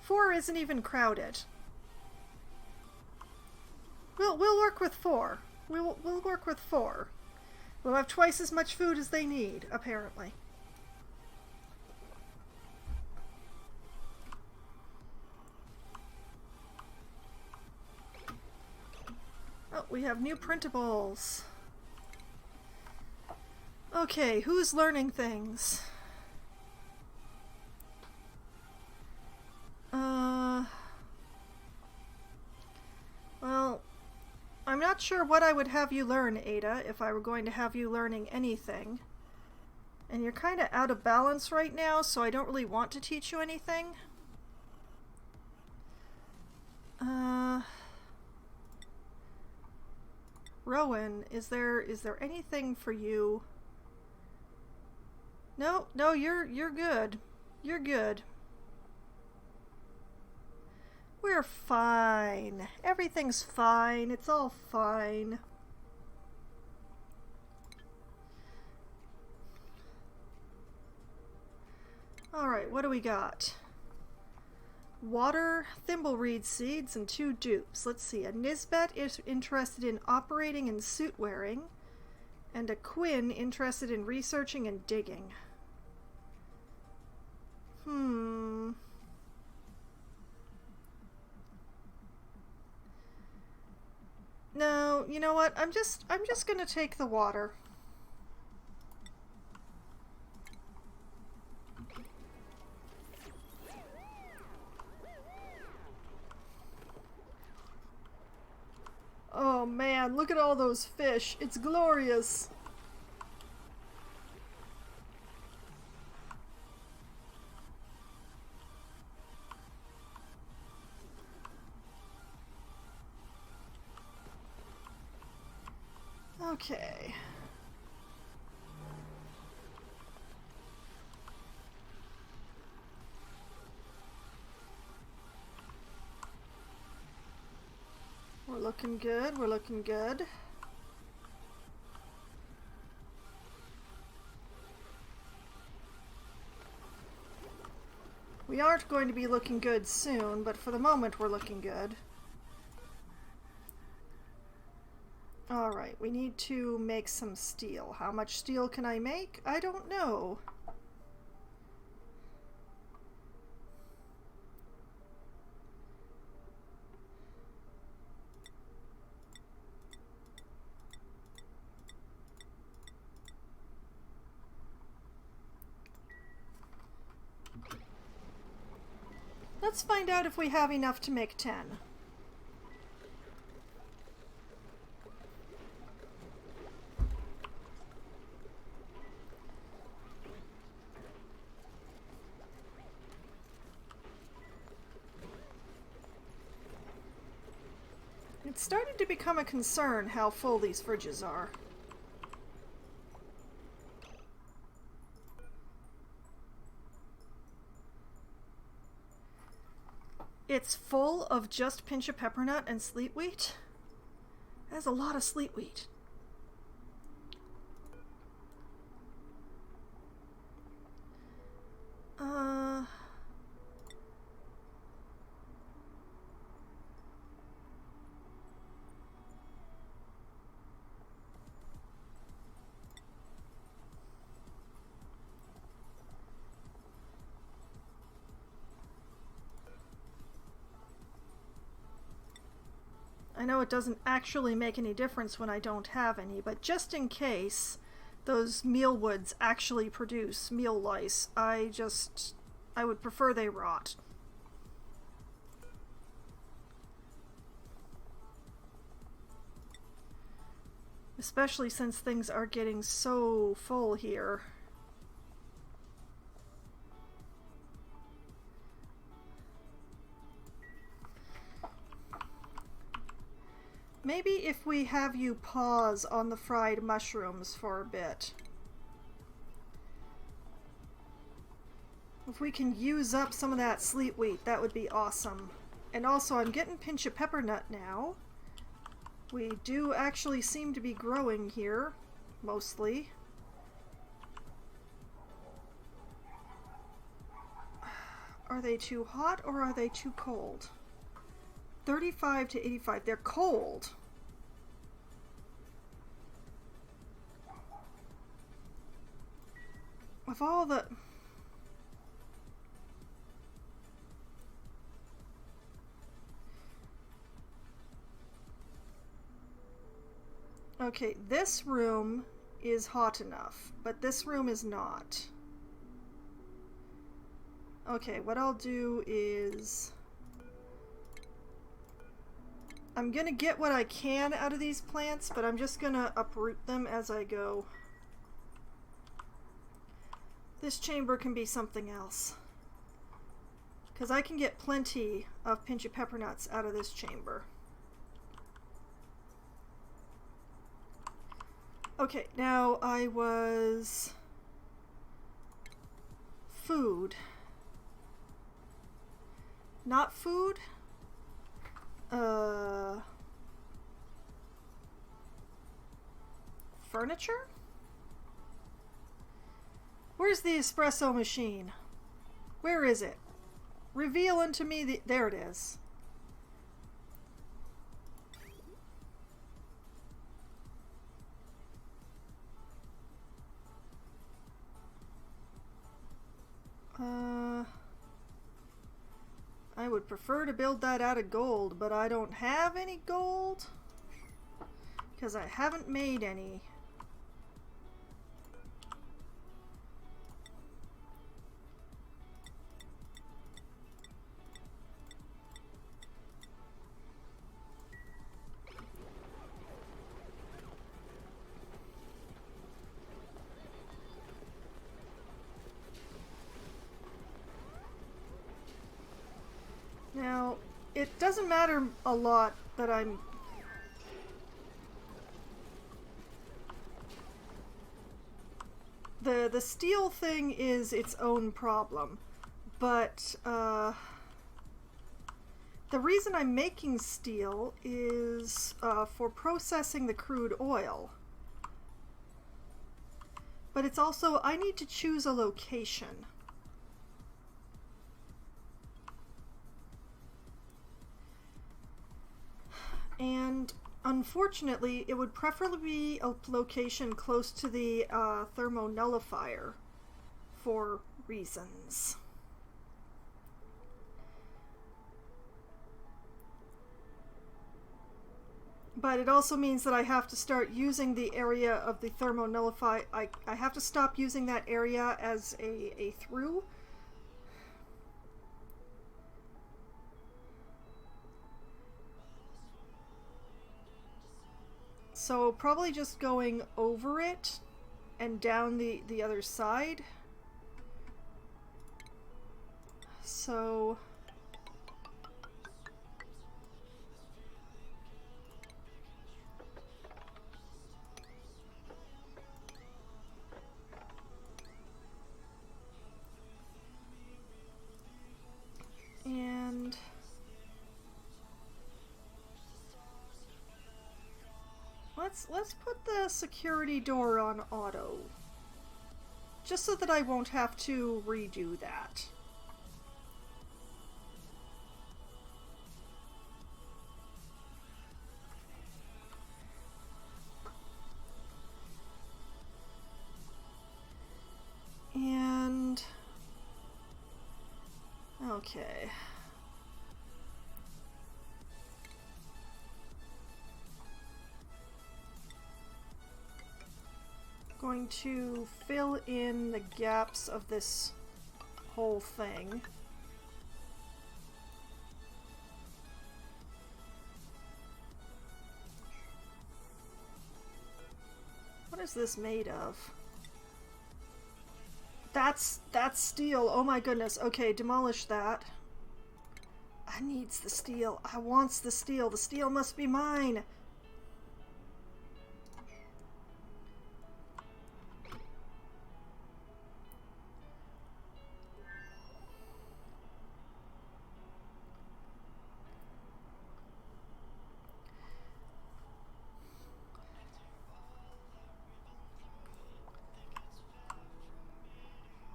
4 isn't even crowded. We'll work with 4. We'll work with 4. We'll have twice as much food as they need, apparently. Oh, we have new printables. Okay, who's learning things? Well, I'm not sure what I would have you learn, Ada, if I were going to have you learning anything. And you're kind of out of balance right now, so I don't really want to teach you anything. Rowan, is there anything for you? No, you're good. You're good. We're fine. Everything's fine. It's all fine. Alright, what do we got? Water, thimblereed seeds, and 2 dupes. Let's see. A Nisbet is interested in operating and suit wearing, and a Quinn interested in researching and digging. No, you know what? I'm just gonna take the water. at all those fish. It's glorious. Okay. We're looking good, we're looking good. We aren't going to be looking good soon, but for the moment we're looking good. Alright, we need to make some steel. How much steel can I make? I don't know. Let's find out if we have enough to make 10. It's starting to become a concern how full these fridges are. It's full of just pinch of pepper nut and sleet wheat? That's a lot of sleet wheat. I know it doesn't actually make any difference when I don't have any, but just in case those meal woods actually produce meal lice, I would prefer they rot. Especially since things are getting so full here. Maybe if we have you pause on the fried mushrooms for a bit. If we can use up some of that sleet wheat, that would be awesome. And also, I'm getting pinch of pepper nut now. We do actually seem to be growing here, mostly. Are they too hot or are they too cold? 35 to 85. They're cold. Of all the... Okay, this room is hot enough, but this room is not. Okay, what I'll do is... I'm gonna get what I can out of these plants, but I'm just gonna uproot them as I go. This chamber can be something else. Because I can get plenty of pinch of pepper nuts out of this chamber. Okay, now I was... Food. Not food? Furniture? Where's the espresso machine? Where is it? Reveal unto me the... There it is. I would prefer to build that out of gold, but I don't have any gold because I haven't made any. Now, it doesn't matter a lot that I'm... The steel thing is its own problem, but the reason I'm making steel is for processing the crude oil. But it's also, I need to choose a location. And unfortunately, it would preferably be a location close to the thermonullifier for reasons. But it also means that I have to start using the area of the thermonullifier. I have to stop using that area as a through. So probably just going over it and down the other side. So... and... Let's put the security door on auto. Just so that I won't have to redo that. And... okay. Going to fill in the gaps of this whole thing. What is this made of? That's steel. Oh my goodness. Okay, demolish that. I needs the steel. I wants the steel. The steel must be mine.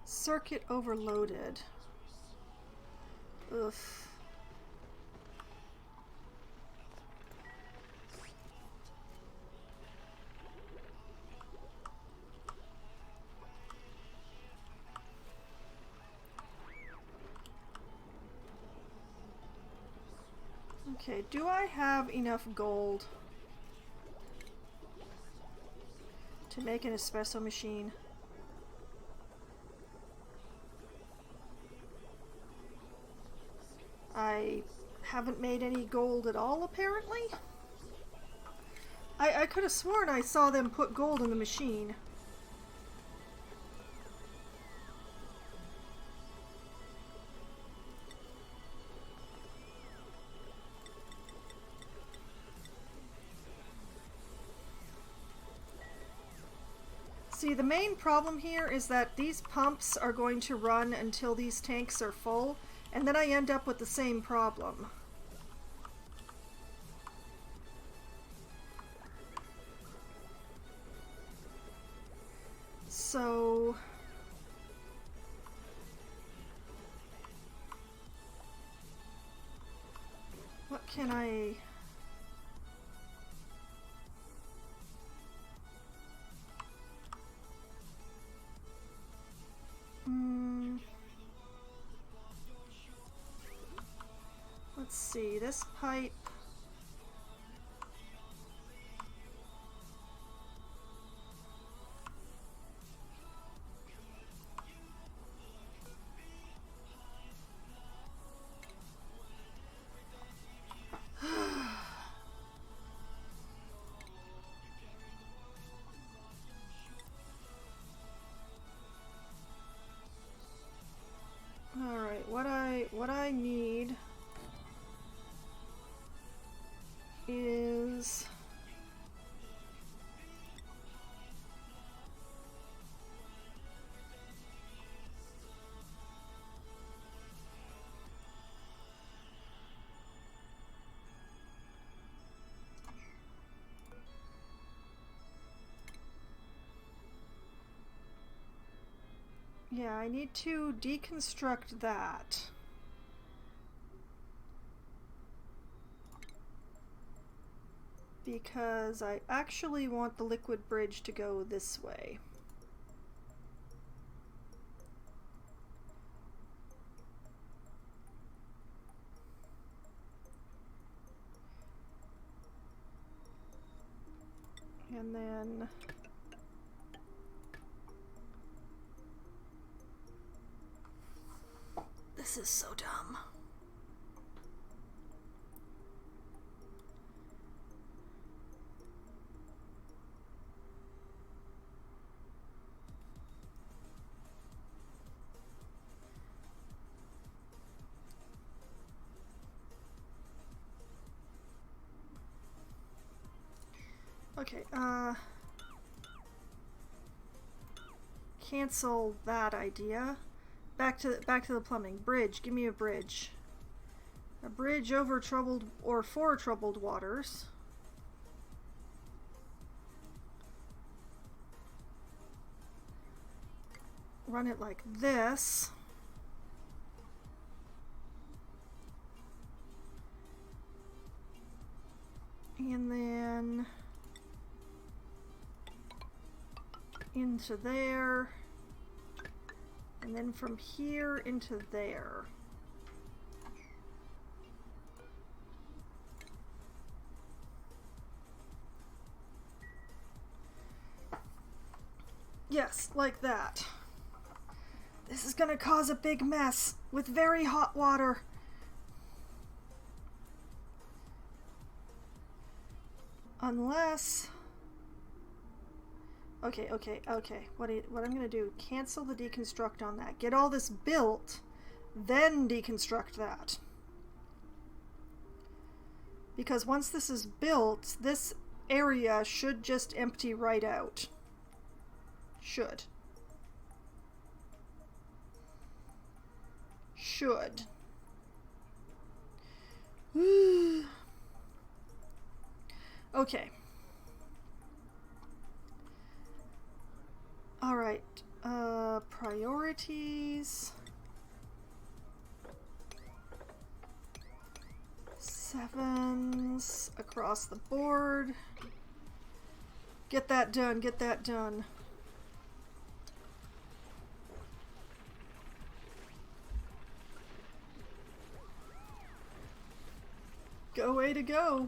Circuit overloaded. Ugh. Okay, do I have enough gold to make an espresso machine? I haven't made any gold at all, apparently. I could have sworn I saw them put gold in the machine. See, the main problem here is that these pumps are going to run until these tanks are full, and then I end up with the same problem. So... what can I... let's see, this pipe... Alright, what I need is... Yeah, I need to deconstruct that. Because I actually want the liquid bridge to go this way. And then... This is so dumb. Okay, cancel that idea. Back to the plumbing. Bridge, give me a bridge. A bridge over troubled or for troubled waters. Run it like this. And then into there. And then from here into there. Yes, like that. This is gonna cause a big mess with very hot water. Unless... Okay. What I'm gonna do, cancel the deconstruct on that. Get all this built, then deconstruct that. Because once this is built, this area should just empty right out. Should. Okay. Alright. Priorities. 7s across the board. Get that done, get that done. Go way to go.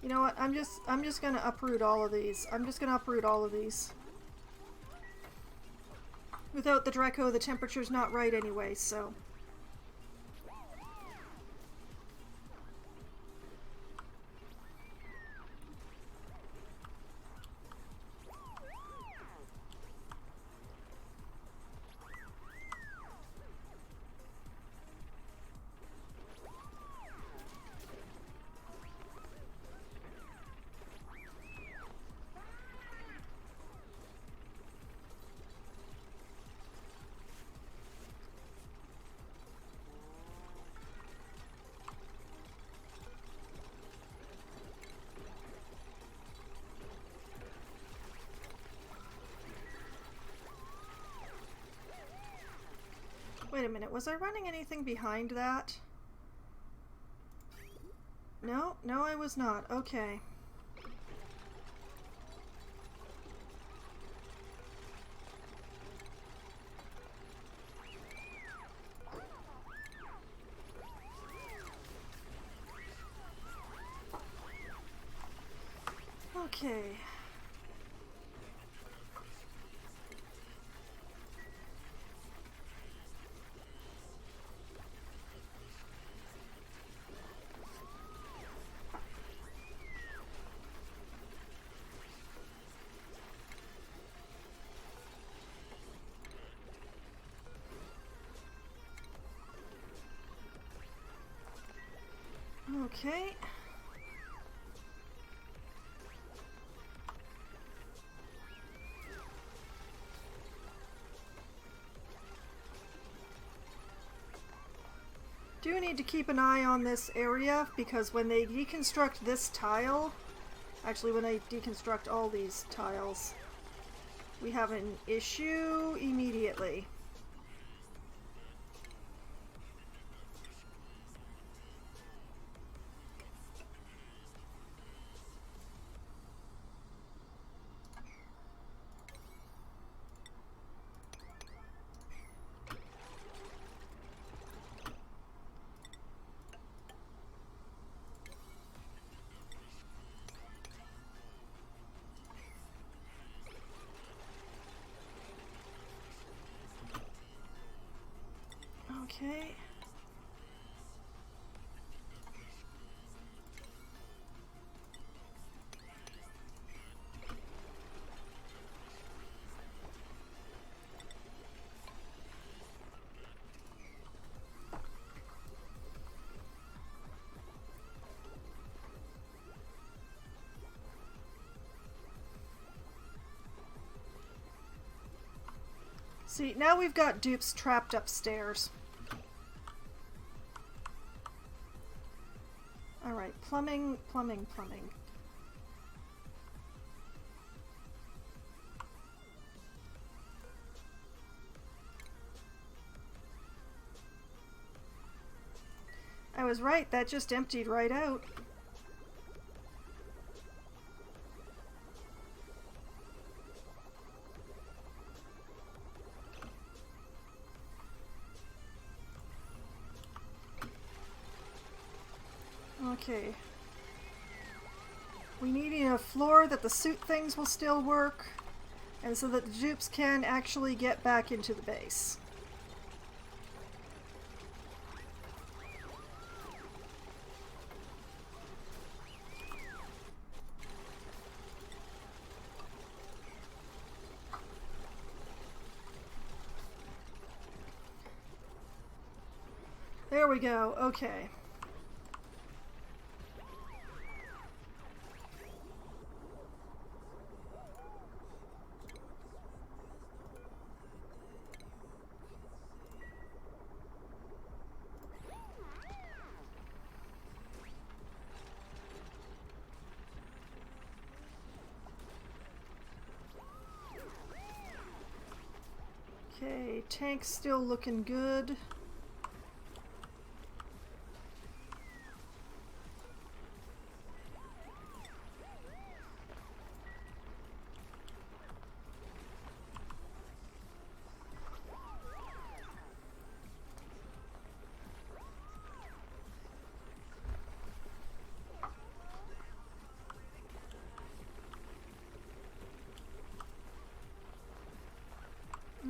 You know what? I'm just gonna uproot all of these. Without the Draco, the temperature's not right anyway, so. Wait a minute, was I running anything behind that? No, I was not. Okay. Okay. Okay. Do need to keep an eye on this area because when they deconstruct this tile, actually when they deconstruct all these tiles, we have an issue immediately. Okay. See, now we've got dupes trapped upstairs. Alright, plumbing, plumbing, plumbing. I was right, that just emptied right out. Okay. We need a floor that the suit things will still work, and so that the dupes can actually get back into the base. There we go, okay. Okay, tank's still looking good.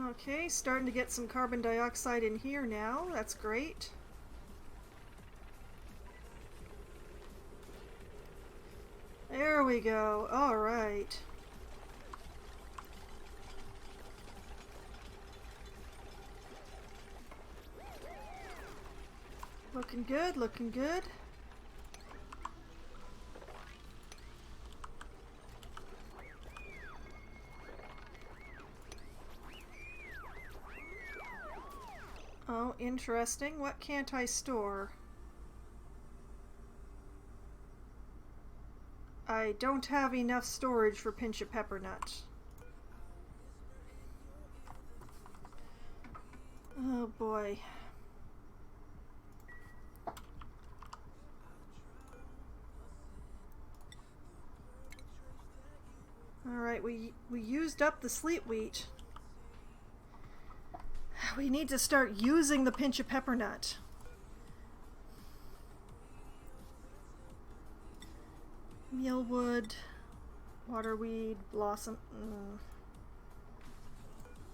Okay, starting to get some carbon dioxide in here now. That's great. There we go. All right. Looking good, looking good. Oh, interesting. What can't I store? I don't have enough storage for Pinch of Peppernut. Oh boy. Alright, we used up the sleet wheat. We need to start using the Pinch of Peppernut. Mealwood, waterweed, blossom.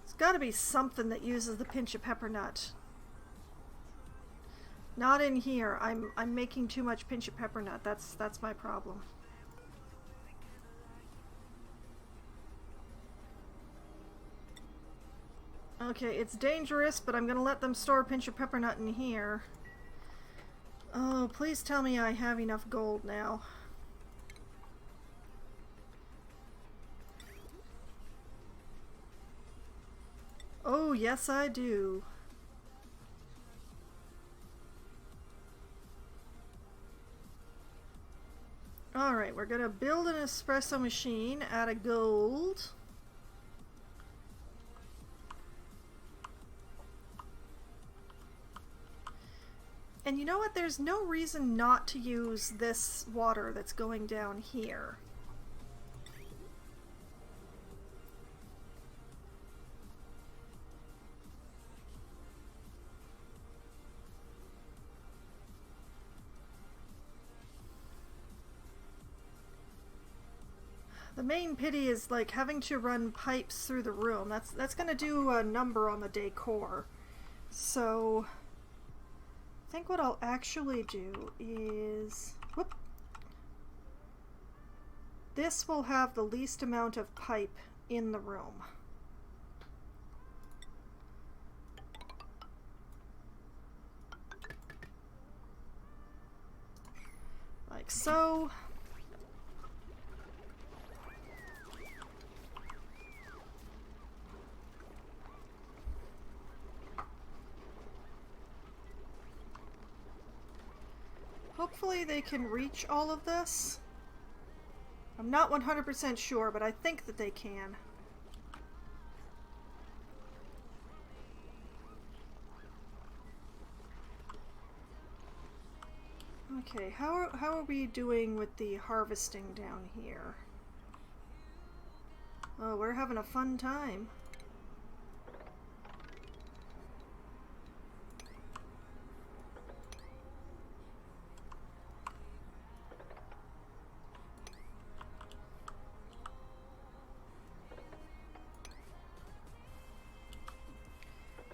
It's got to be something that uses the Pinch of Peppernut. Not in here. I'm making too much Pinch of Peppernut. That's my problem. Okay, it's dangerous, but I'm gonna let them store Pinch of Peppernut in here. Oh, please tell me I have enough gold now. Oh, yes I do. Alright, we're gonna build an espresso machine out of gold. And you know what? There's no reason not to use this water that's going down here. The main pity is like having to run pipes through the room. That's gonna do a number on the decor. So I think what I'll actually do is, whoop, this will have the least amount of pipe in the room. Like so. Hopefully they can reach all of this. I'm not 100% sure, but I think that they can. Okay, how are we doing with the harvesting down here? Oh, we're having a fun time.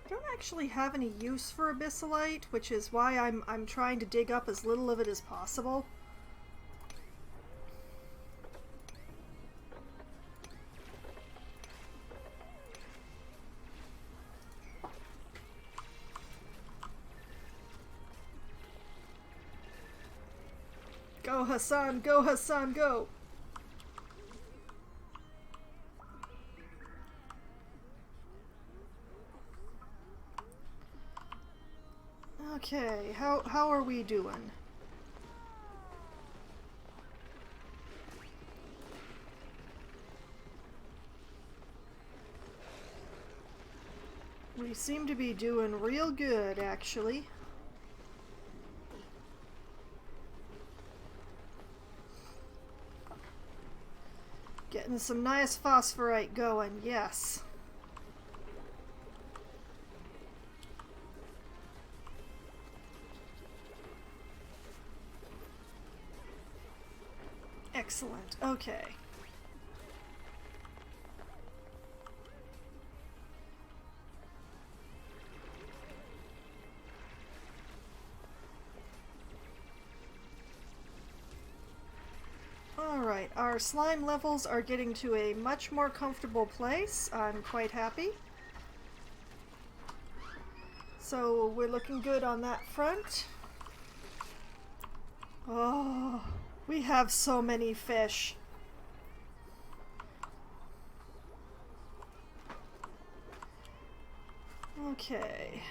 I don't actually have any use for abyssalite, which is why I'm trying to dig up as little of it as possible. Go Hassan, go Hassan, go! Okay, how are we doing? We seem to be doing real good, actually. Getting some nice phosphorite going, yes. Excellent, okay. Alright, our slime levels are getting to a much more comfortable place. I'm quite happy. So we're looking good on that front. Oh, we have so many fish. Okay.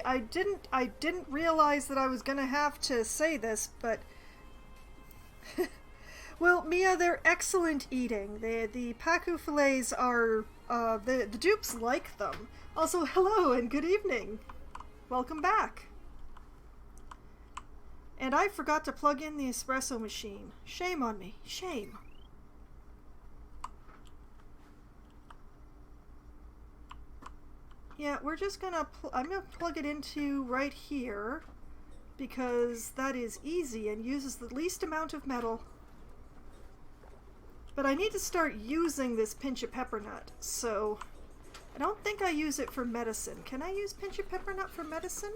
I didn't realize that I was gonna have to say this, but well, Mia, they're excellent eating. The pacu fillets are the dupes like them. Also, hello and good evening. Welcome back. And I forgot to plug in the espresso machine. Shame on me. Shame. Yeah, we're just gonna I'm gonna plug it into right here because that is easy and uses the least amount of metal. But I need to start using this pinch of pepper nut, so I don't think I use it for medicine. Can I use pinch of pepper nut for medicine?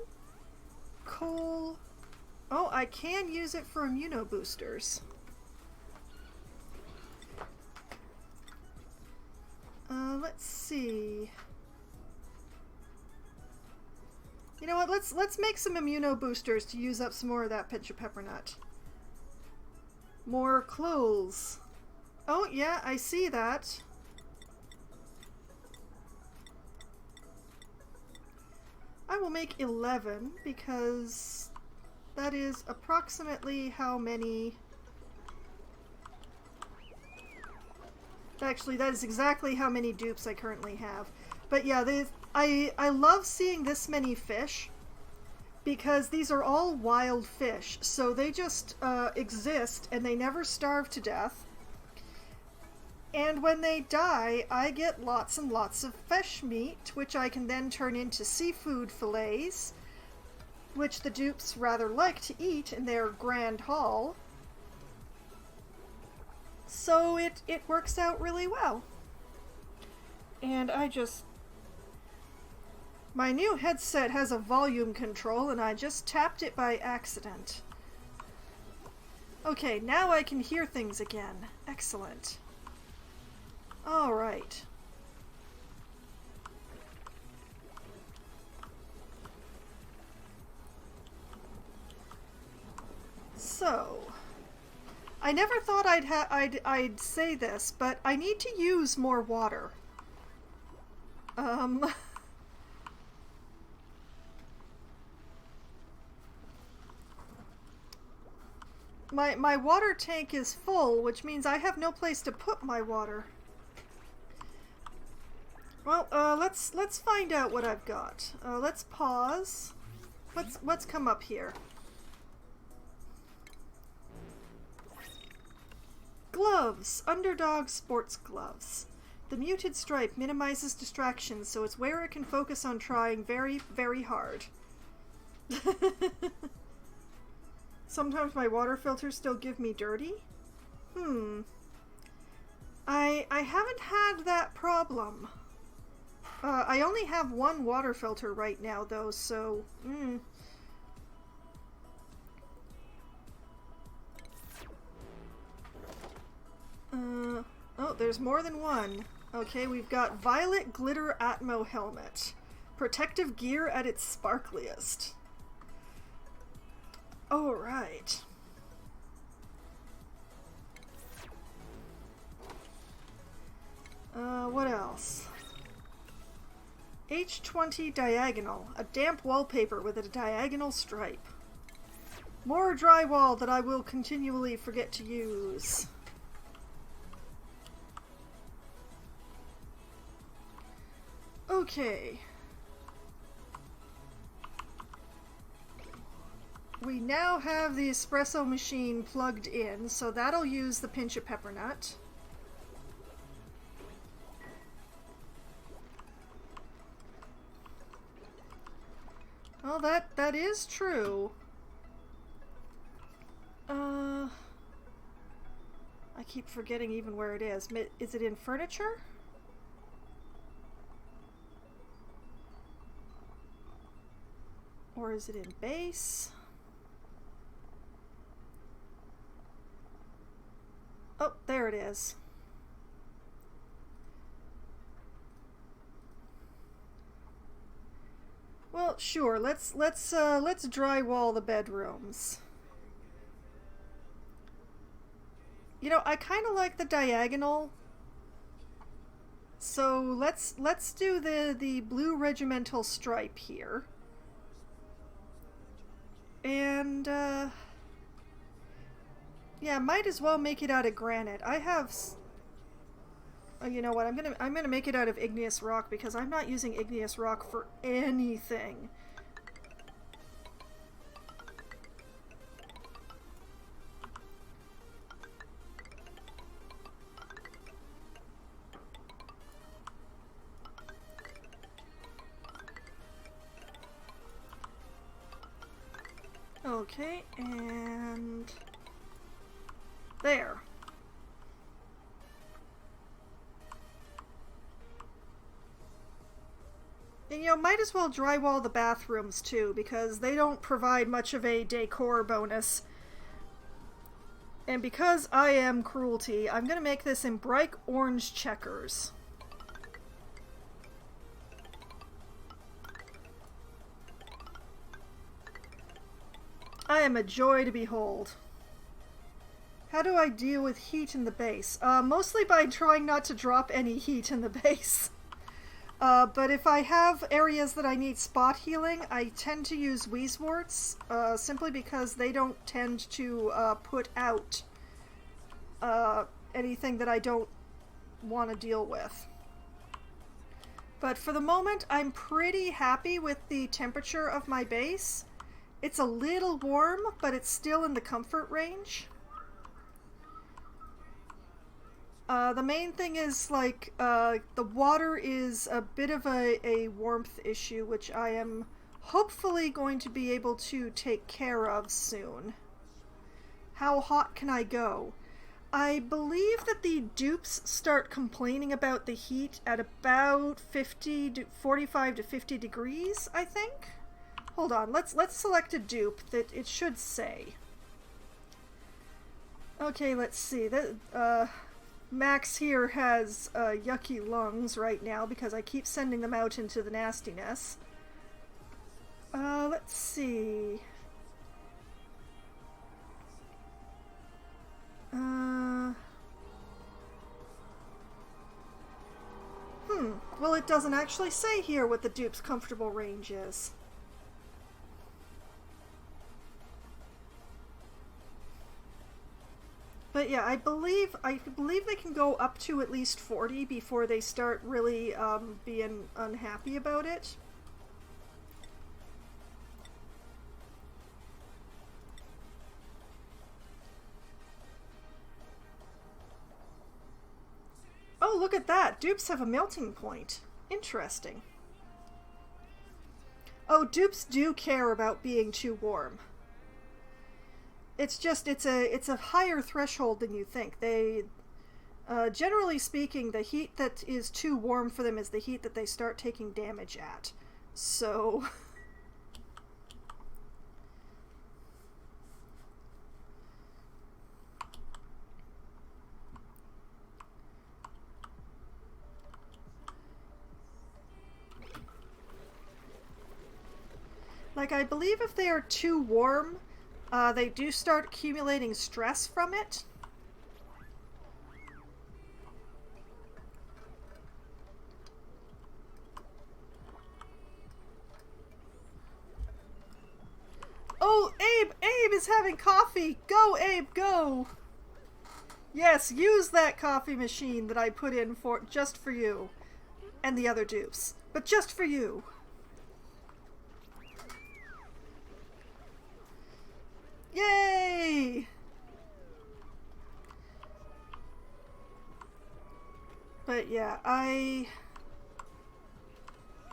Coal. Oh, I can use it for immunoboosters. Let's let's see. You know what? Let's make some immuno boosters to use up some more of that pinch of pepper nut. More clothes. Oh yeah, I see that. I will make 11 because that is approximately how many... Actually, that is exactly how many dupes I currently have. But yeah, I love seeing this many fish because these are all wild fish. So they just exist and they never starve to death. And when they die, I get lots and lots of fish meat, which I can then turn into seafood fillets, which the dupes rather like to eat in their grand haul. So it works out really well. And my new headset has a volume control and I just tapped it by accident. Okay, now I can hear things again. Excellent. Alright. So, I never thought I'd say this, but I need to use more water. My water tank is full, which means I have no place to put my water. Well, let's find out what I've got. Let's pause. What's come up here? Gloves! Underdog sports gloves. The muted stripe minimizes distractions, so its wearer can focus on trying very, very hard. Sometimes my water filters still give me dirty? I haven't had that problem. I only have one water filter right now, though, so... Oh, there's more than one. Okay, we've got Violet Glitter Atmo Helmet. Protective gear at its sparkliest. Alright. What else? H20 Diagonal. A damp wallpaper with a diagonal stripe. More drywall that I will continually forget to use. Okay. We now have the espresso machine plugged in, so that'll use the pinch of pepper nut. Well, that is true. I keep forgetting even where it is. Is it in furniture? Or is it in base? Oh, there it is. Well, sure. Let's drywall the bedrooms. You know, I kind of like the diagonal. So let's do the blue regimental stripe here. And yeah, might as well make it out of granite. I have oh, you know what? I'm gonna make it out of igneous rock because I'm not using igneous rock for anything. Okay, and there. And you know, might as well drywall the bathrooms too, because they don't provide much of a decor bonus. And because I am cruelty, I'm gonna make this in bright orange checkers. I am a joy to behold. How do I deal with heat in the base? Mostly by trying not to drop any heat in the base. But if I have areas that I need spot healing, I tend to use Wheezeworts, simply because they don't tend to put out anything that I don't want to deal with. But for the moment, I'm pretty happy with the temperature of my base. It's a little warm, but it's still in the comfort range. The main thing is, like, the water is a bit of a warmth issue, which I am hopefully going to be able to take care of soon. How hot can I go? I believe that the dupes start complaining about the heat at about 45 to 50 degrees, I think? Hold on, let's select a dupe that it should say. Okay, let's see. Max here has yucky lungs right now because I keep sending them out into the nastiness. Let's see. Well, it doesn't actually say here what the dupe's comfortable range is. But yeah, I believe they can go up to at least 40 before they start really being unhappy about it. Oh, look at that! Dupes have a melting point. Interesting. Oh, dupes do care about being too warm. It's just, it's a higher threshold than you think. They, generally speaking, the heat that is too warm for them is the heat that they start taking damage at. So... like, I believe if they are too warm, they do start accumulating stress from it. Oh, Abe! Abe is having coffee! Go, Abe, go! Yes, use that coffee machine that I put in just for you. And the other dupes. But just for you. Yay! But yeah,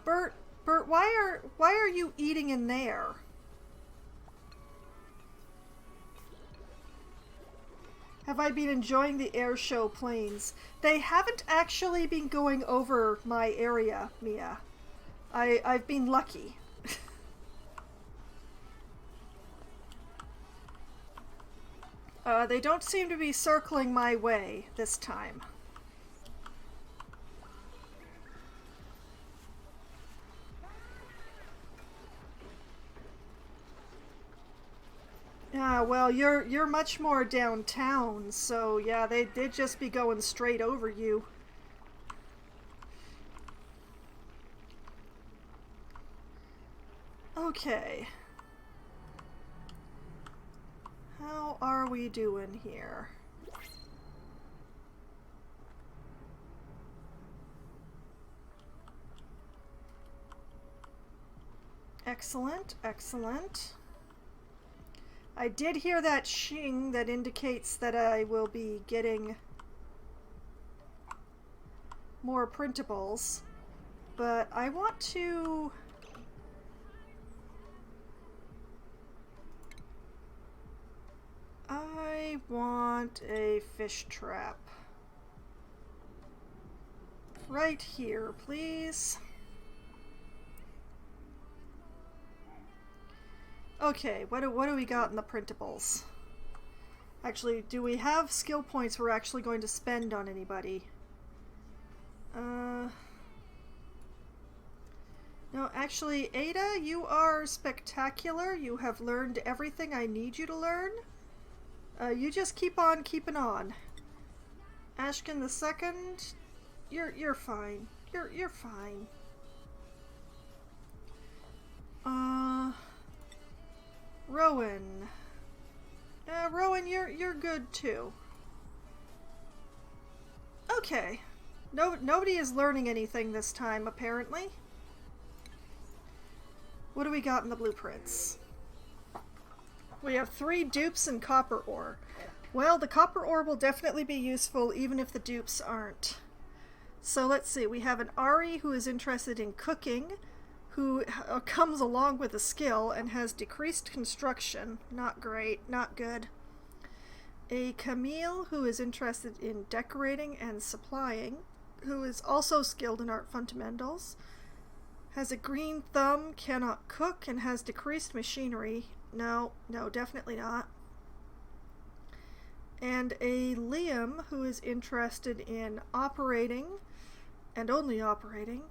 Bert, why are you eating in there? Have I been enjoying the air show planes? They haven't actually been going over my area, Mia. I've been lucky. They don't seem to be circling my way this time. Yeah, well, you're much more downtown, so yeah, they'd just be going straight over you. Okay. How are we doing here? Excellent, excellent. I did hear that shing that indicates that I will be getting more printables, but I want to... I want a fish trap. Right here, please. Okay, what do we got in the printables? Actually, do we have skill points we're actually going to spend on anybody? No, Actually, Ada, you are spectacular. You have learned everything I need you to learn. You just keep on keeping on. Ashkin the second, you're fine. You're fine. Rowan. Rowan, you're good too. Okay. Nobody is learning anything this time, apparently. What do we got in the blueprints? We have 3 dupes and copper ore. Well, the copper ore will definitely be useful even if the dupes aren't. So let's see, we have an Ari who is interested in cooking, who comes along with a skill and has decreased construction. Not great, not good. A Camille who is interested in decorating and supplying, who is also skilled in art fundamentals. Has a green thumb, cannot cook, and has decreased machinery. No, definitely not. And a Liam who is interested in operating, and only operating,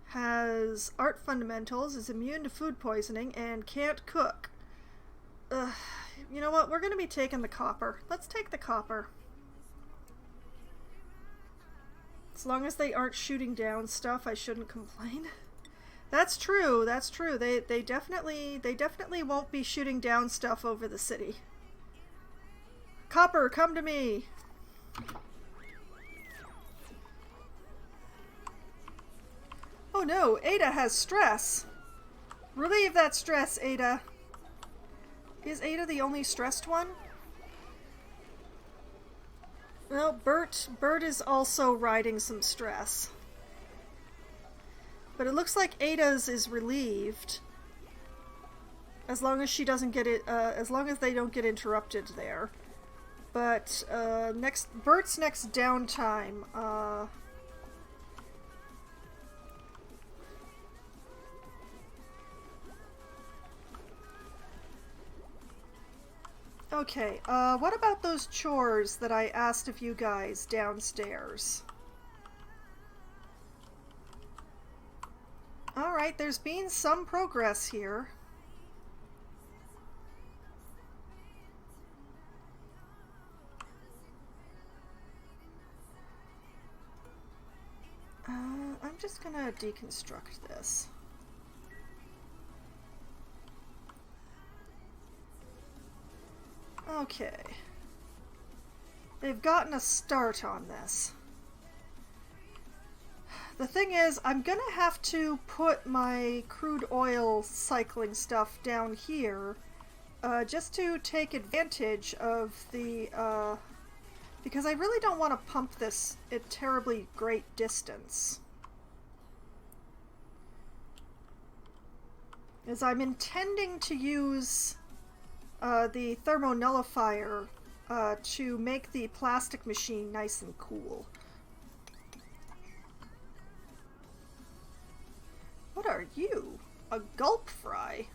has art fundamentals, is immune to food poisoning, and can't cook. You know what? We're going to be taking the copper. Let's take the copper. As long as they aren't shooting down stuff, I shouldn't complain. That's true. That's true. They definitely won't be shooting down stuff over the city. Copper, come to me. Oh no, Ada has stress. Relieve that stress, Ada. Is Ada the only stressed one? Well, Bert is also riding some stress. But it looks like Ada's is relieved. As long as she doesn't get it, as long as they don't get interrupted there. But, Bert's next downtime, okay, what about those chores that I asked of you guys downstairs? Alright, there's been some progress here. I'm just gonna deconstruct this. Okay. They've gotten a start on this. The thing is, I'm gonna have to put my crude oil cycling stuff down here, just to take advantage of the, because I really don't want to pump this at terribly great distance. As I'm intending to use the thermonullifier to make the plastic machine nice and cool. What are you? A gulp fry?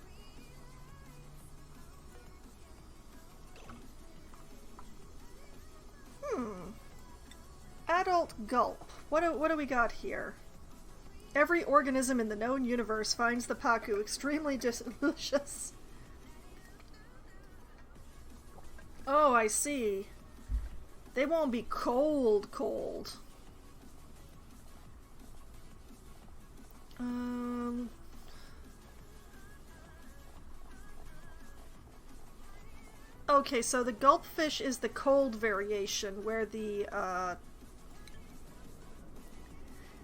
Adult gulp. What do we got here? Every organism in the known universe finds the Pacu extremely delicious. Oh, I see. They won't be cold. Okay, so the gulpfish is the cold variation, where the,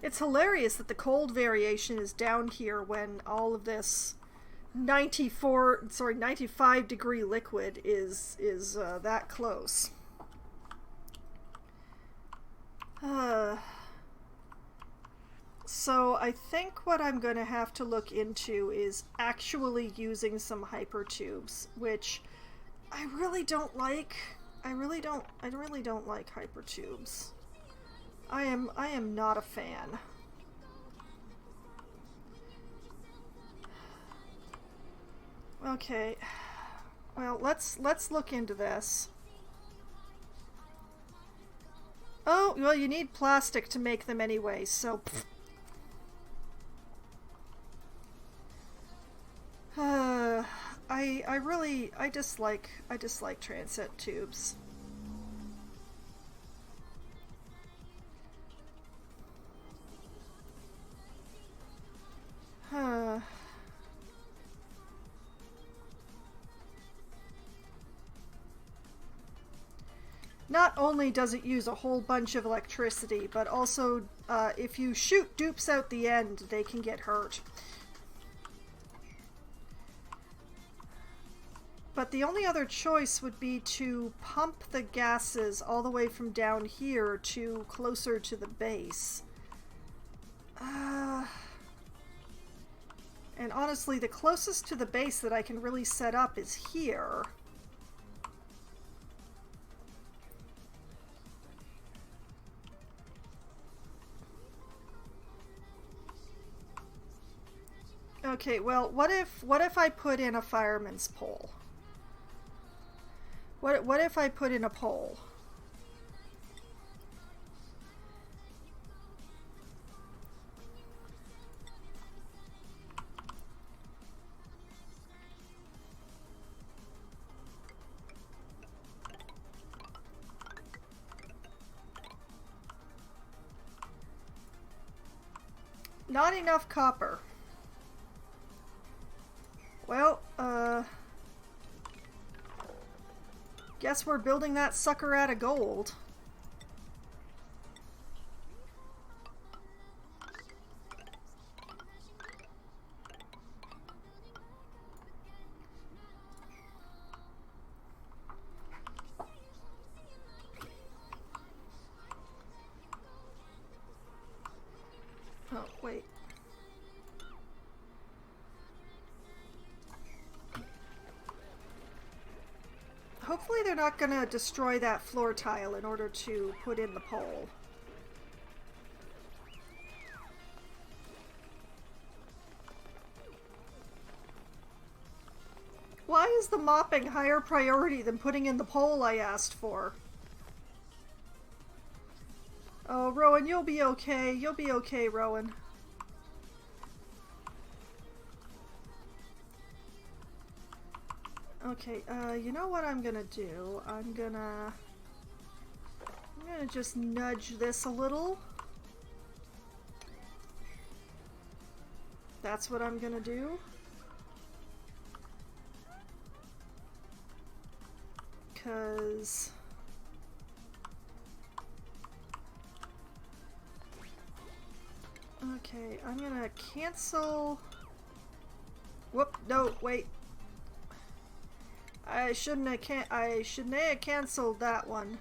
it's hilarious that the cold variation is down here when all of this 95 degree liquid is that close. So I think what I'm going to have to look into is actually using some hypertubes, which I really don't like. I really don't like hypertubes. I am not a fan. Okay. Well, let's look into this. Oh, well, you need plastic to make them anyway, so pfft. Uh, I dislike transit tubes. Huh. Not only does it use a whole bunch of electricity, but also if you shoot dupes out the end, they can get hurt. But the only other choice would be to pump the gases all the way from down here to closer to the base. And honestly, the closest to the base that I can really set up is here. Okay, well, what if I put in a fireman's pole? What if I put in a pole? Not enough copper. Well, guess we're building that sucker out of gold. Oh, wait. Hopefully they're not gonna destroy that floor tile in order to put in the pole. Why is the mopping higher priority than putting in the pole I asked for? Oh, Rowan, you'll be okay. You'll be okay, Rowan. Okay, you know what I'm gonna do? I'm gonna just nudge this a little. That's what I'm gonna do. 'Cause okay, I'm gonna cancel. Whoop, no, wait. I shouldn't have canceled that one.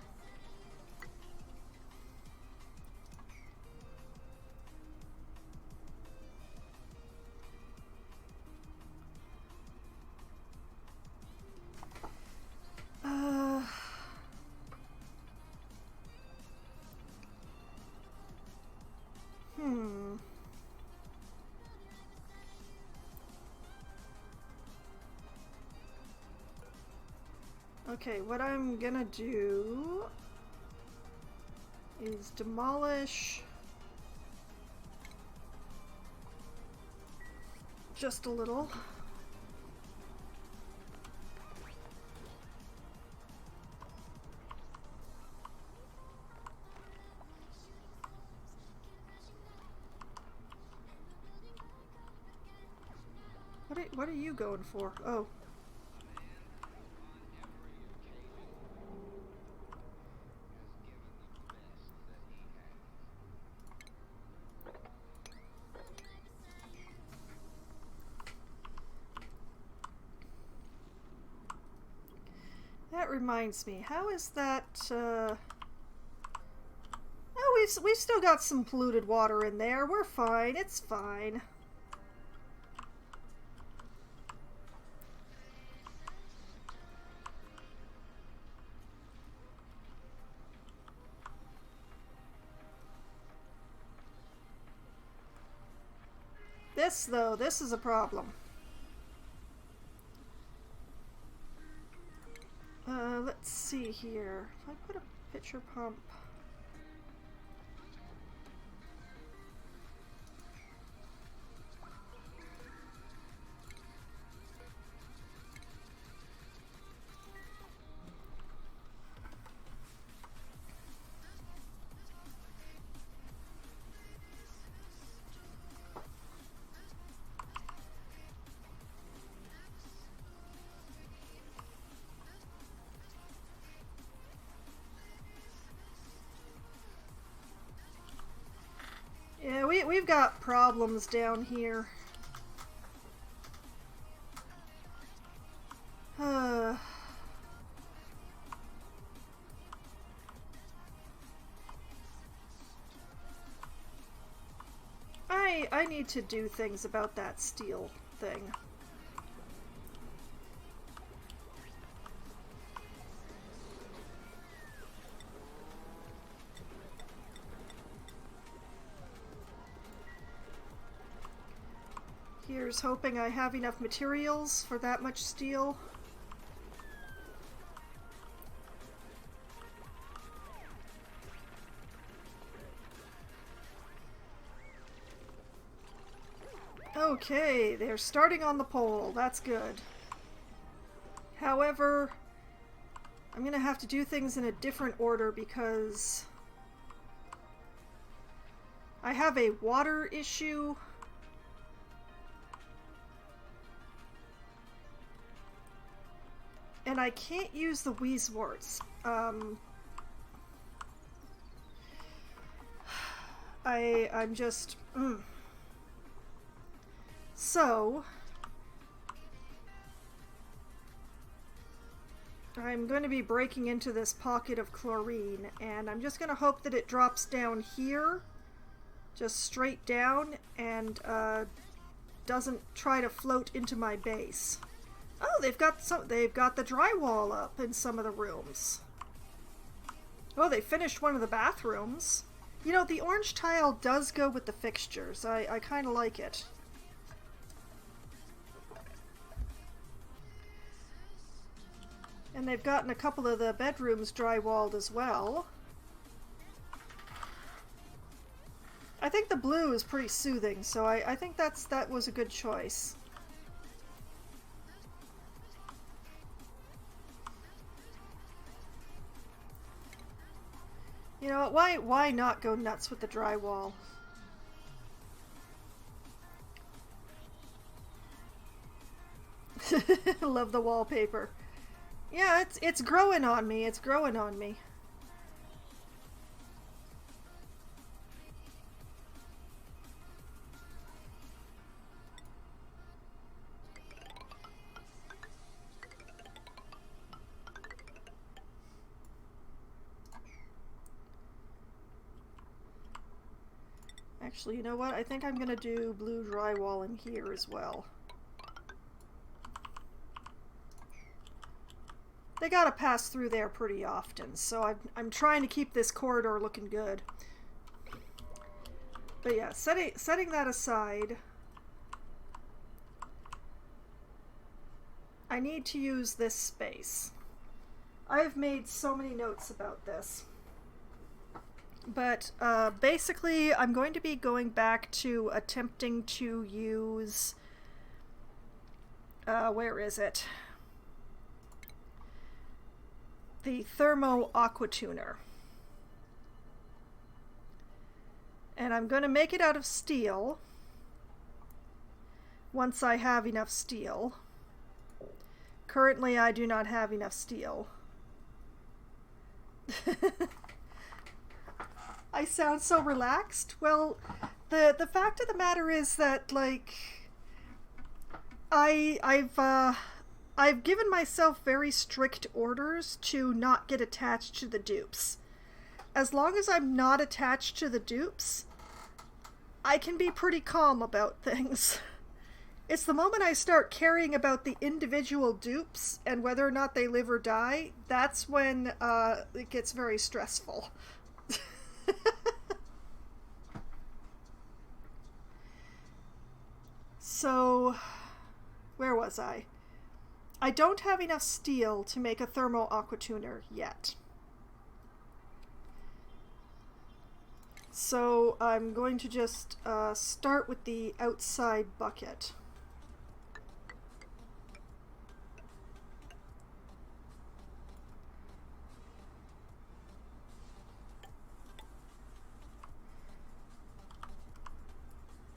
Okay, what I'm gonna do is demolish just a little. What are you going for? Oh. That reminds me, how is that, oh, we've still got some polluted water in there. We're fine. It's fine. This, though, this is a problem. Let's see here. If I put a pitcher pump... we've got problems down here. I need to do things about that steel thing. Here's hoping I have enough materials for that much steel. Okay, they're starting on the pole. That's good. However, I'm gonna have to do things in a different order because I have a water issue. And I can't use the Wheezeworts. I'm just... So... I'm going to be breaking into this pocket of chlorine, and I'm just going to hope that it drops down here, just straight down, and doesn't try to float into my base. Oh, they've got the drywall up in some of the rooms. Oh, they finished one of the bathrooms. You know, the orange tile does go with the fixtures. I kind of like it. And they've gotten a couple of the bedrooms drywalled as well. I think the blue is pretty soothing, so I think that was a good choice. You know, why not go nuts with the drywall? Love the wallpaper. Yeah, it's growing on me. It's growing on me. Actually, you know what? I think I'm gonna do blue drywall in here as well. They gotta pass through there pretty often, so I'm trying to keep this corridor looking good. But yeah, setting that aside, I need to use this space. I've made so many notes about this. But basically, I'm going to be going back to attempting to use... where is it? The Thermo Aqua Tuner. And I'm going to make it out of steel once I have enough steel. Currently, I do not have enough steel. I sound so relaxed. Well, the fact of the matter is that, like, I've given myself very strict orders to not get attached to the dupes. As long as I'm not attached to the dupes, I can be pretty calm about things. It's the moment I start caring about the individual dupes and whether or not they live or die, that's when it gets very stressful. So, where was I? I don't have enough steel to make a Thermo Aqua Tuner yet. So I'm going to just start with the outside bucket.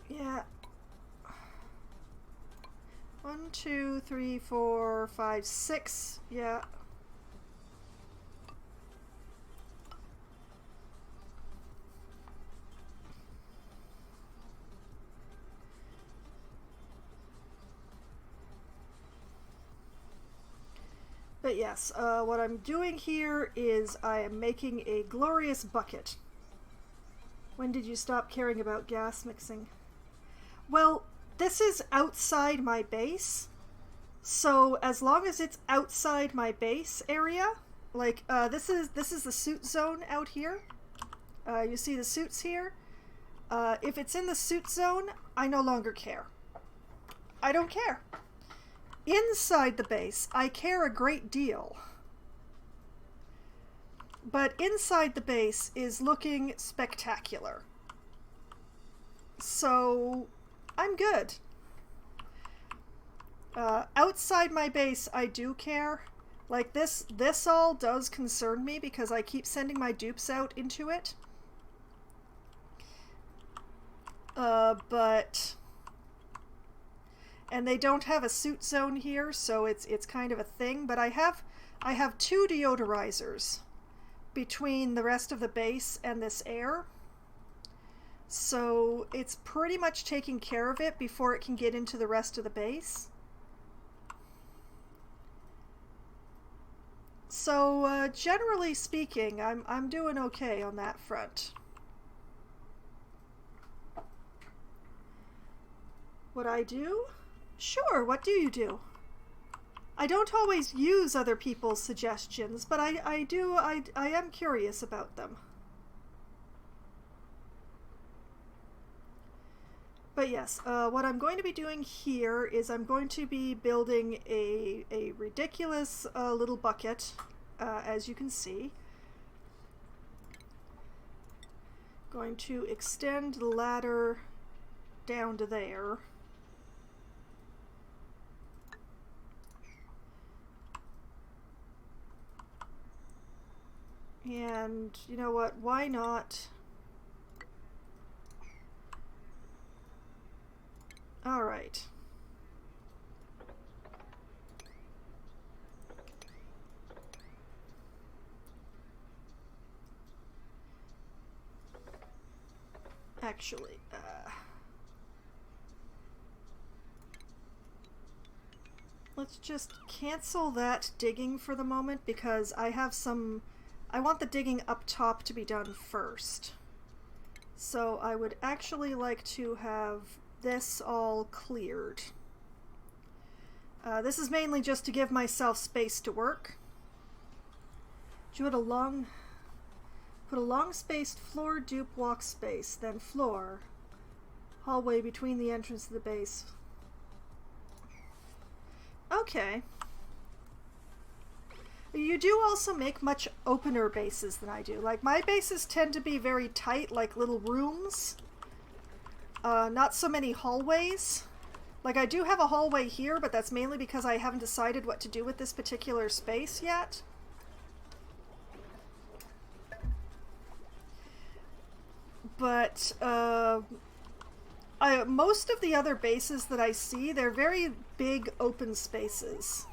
Yeah. 1, 2, 3, 4, 5, 6. Yeah. But yes, what I'm doing here is I am making a glorious bucket. When did you stop caring about gas mixing? Well, this is outside my base, so as long as it's outside my base area, like this is the suit zone out here. You see the suits here? If it's in the suit zone, I no longer care. I don't care. Inside the base, I care a great deal. But inside the base is looking spectacular. So, I'm good. Outside my base, I do care. Like, this all does concern me because I keep sending my dupes out into it. But... And they don't have a suit zone here, so it's kind of a thing. But I have 2 deodorizers between the rest of the base and this air. So it's pretty much taking care of it before it can get into the rest of the base. So generally speaking, I'm doing okay on that front. What I do? Sure, what do you do? I don't always use other people's suggestions, but I am curious about them. But yes, what I'm going to be doing here is I'm going to be building a ridiculous little bucket, as you can see. Going to extend the ladder down to there. And you know what, why not? Alright. Actually, let's just cancel that digging for the moment because I want the digging up top to be done first. So I would actually like to have this all cleared. This is mainly just to give myself space to work. Do it put a long spaced floor dupe walk space, then floor. Hallway between the entrance to the base. Okay. You do also make much opener bases than I do. Like, my bases tend to be very tight, like little rooms. Not so many hallways. Like, I do have a hallway here, but that's mainly because I haven't decided what to do with this particular space yet. But, most of the other bases that I see, they're very big open spaces.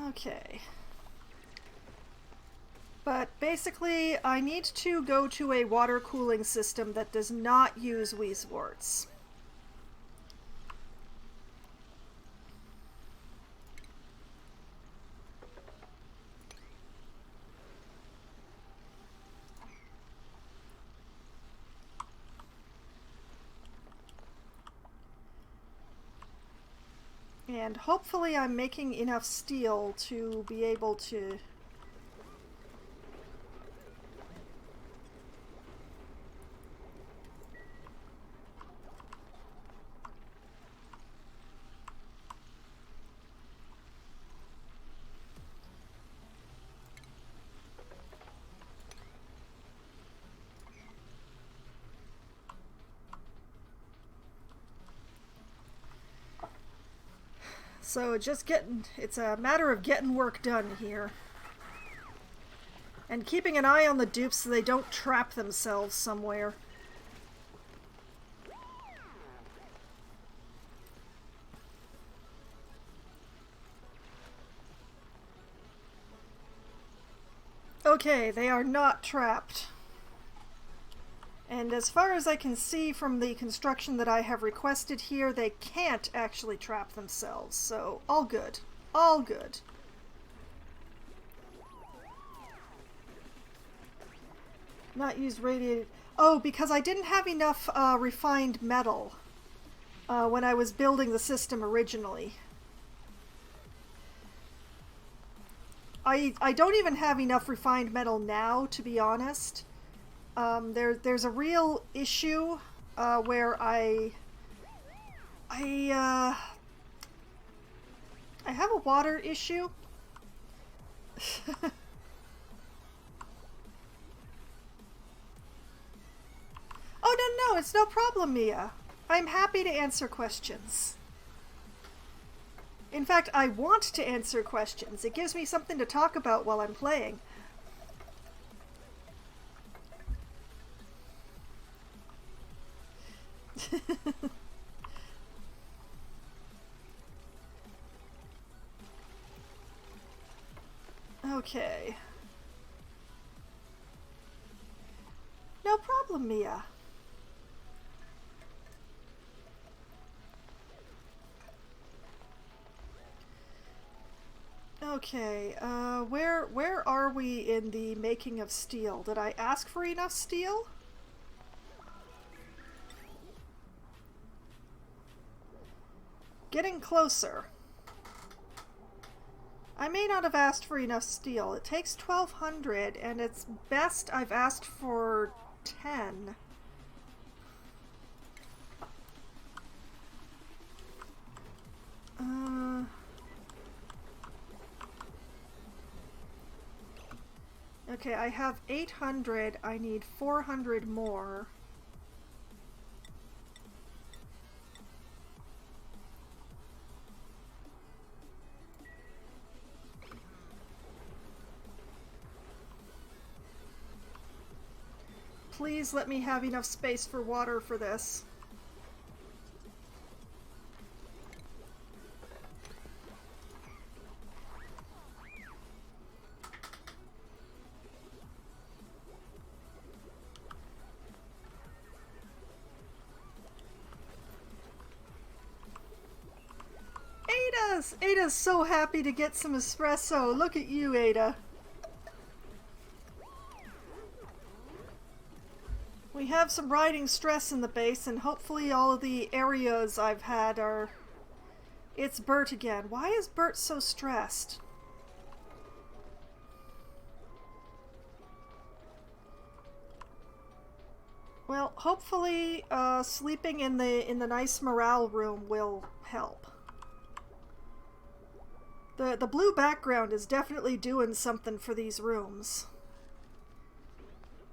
Okay. But basically, I need to go to a water cooling system that does not use Wheezeworts. And hopefully I'm making enough steel to be able to... So it's a matter of getting work done here. And keeping an eye on the dupes so they don't trap themselves somewhere. Okay, they are not trapped. And as far as I can see from the construction that I have requested here, they can't actually trap themselves, so all good. All good. Not use radiated... Oh, because I didn't have enough refined metal when I was building the system originally. I don't even have enough refined metal now, to be honest. There's a real issue where I have a water issue. Oh, no, it's no problem, Mia. I'm happy to answer questions. In fact, I want to answer questions. It gives me something to talk about while I'm playing. Okay. No problem, Mia. Okay, where are we in the making of steel? Did I ask for enough steel? Getting closer. I may not have asked for enough steel. It takes 1,200, and it's best I've asked for 10. Okay, I have 800. I need 400 more. Please let me have enough space for water for this. Ada's so happy to get some espresso. Look at you, Ada. We have some riding stress in the base, and hopefully all of the areas I've had are... It's Bert again. Why is Bert so stressed? Well, hopefully sleeping in the nice morale room will help. The blue background is definitely doing something for these rooms.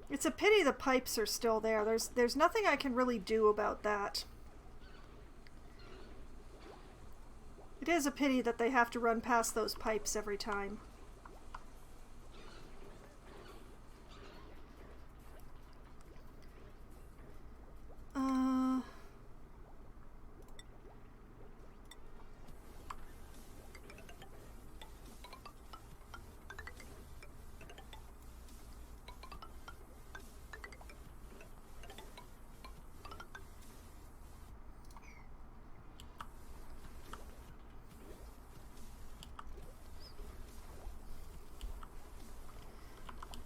It's a pity the pipes are still there. There's nothing I can really do about that. It is a pity that they have to run past those pipes every time.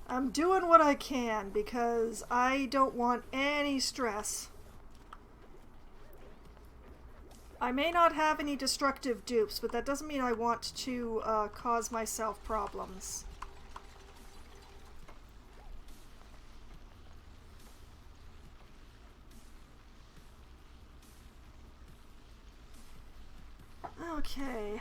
I'm doing what I can because I don't want any stress. I may not have any destructive dupes, but that doesn't mean I want to cause myself problems. Okay.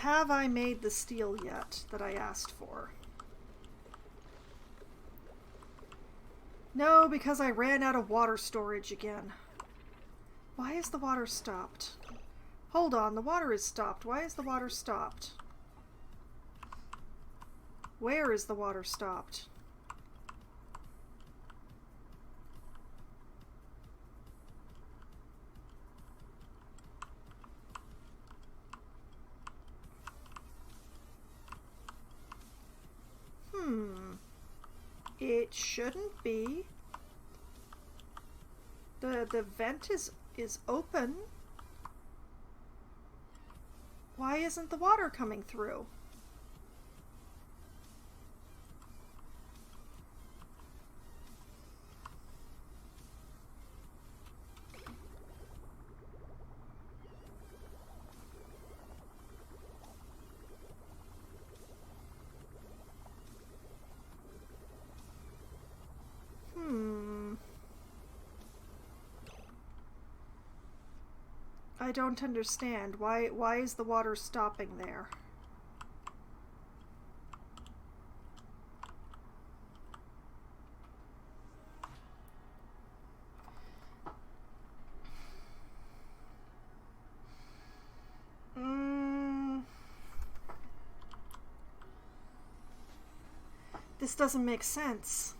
Have I made the steel yet that I asked for? No, because I ran out of water storage again. Why is the water stopped? Hold on, the water is stopped. Why is the water stopped? Where is the water stopped? It shouldn't be. The vent is open. Why isn't the water coming through? I don't understand. Why is the water stopping there? This doesn't make sense.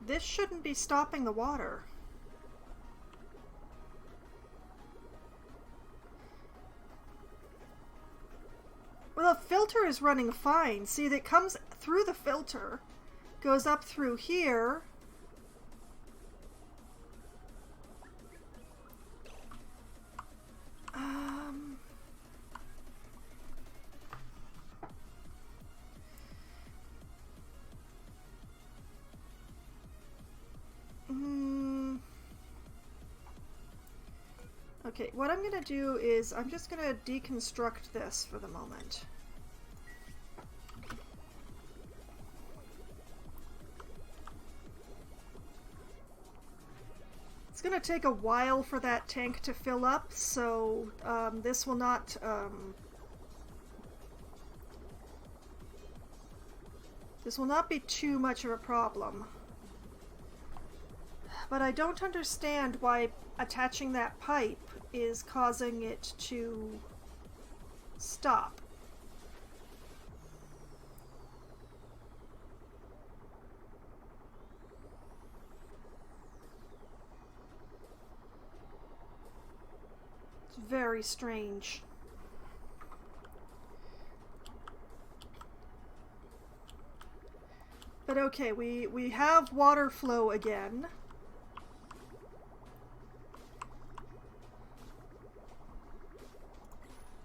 This shouldn't be stopping the water. Well, the filter is running fine. See, that comes through the filter, goes up through here. Okay, what I'm going to do is I'm just going to deconstruct this for the moment. It's going to take a while for that tank to fill up, so this will not... this will not be too much of a problem. But I don't understand why attaching that pipe is causing it to stop. It's very strange. But okay, we have water flow again.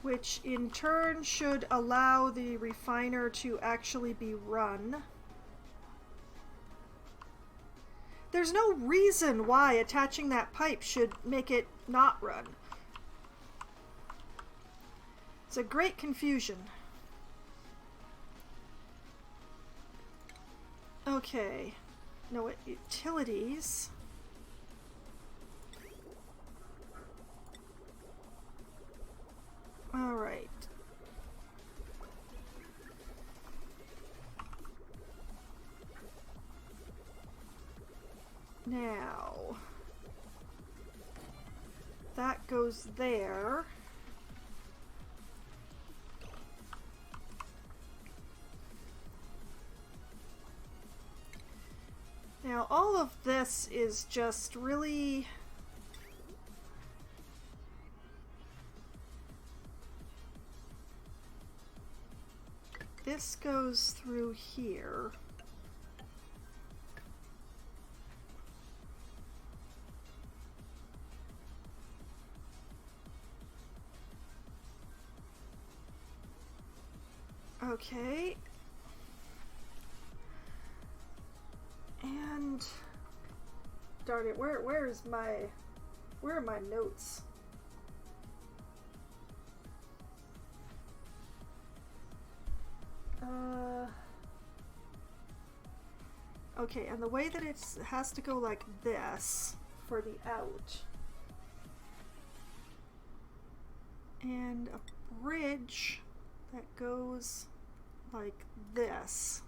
Which in turn should allow the refiner to actually be run. There's no reason why attaching that pipe should make it not run. It's a great confusion. Okay. No, utilities. All right. Now, that goes there. Now, all of this is just really... This goes through here. Okay. And darn it, where are my notes? Okay, and the way that it has to go like this for the out. And a bridge that goes like this.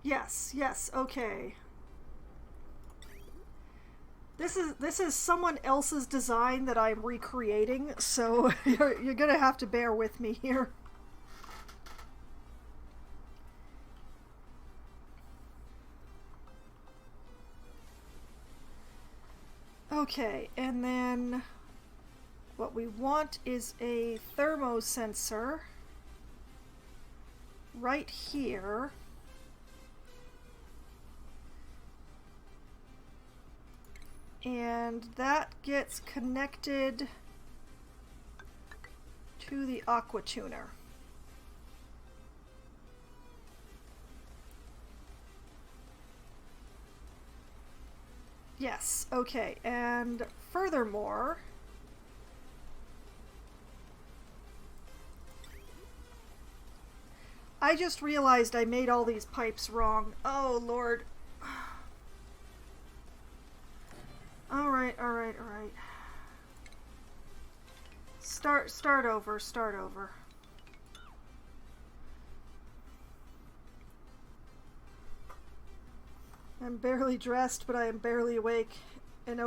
Yes, okay. This is someone else's design that I'm recreating, so you're gonna have to bear with me here. Okay, and then what we want is a thermosensor right here. And that gets connected to the aqua tuner. Yes, okay, and furthermore, I just realized I made all these pipes wrong. Oh, Lord. Alright. Start over. I'm barely dressed, but I am barely awake and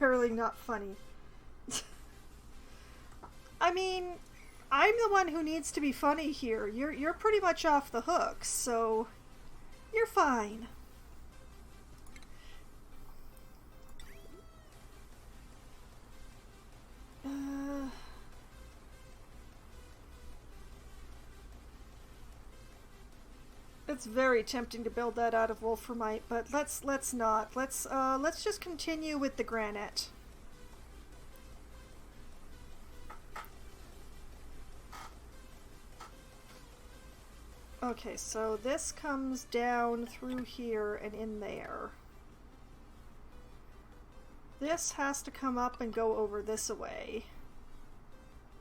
barely not funny. I mean, I'm the one who needs to be funny here. You're pretty much off the hook, so you're fine. It's very tempting to build that out of wolframite, but let's not. Let's just continue with the granite. Okay, so this comes down through here and in there. This has to come up and go over this away.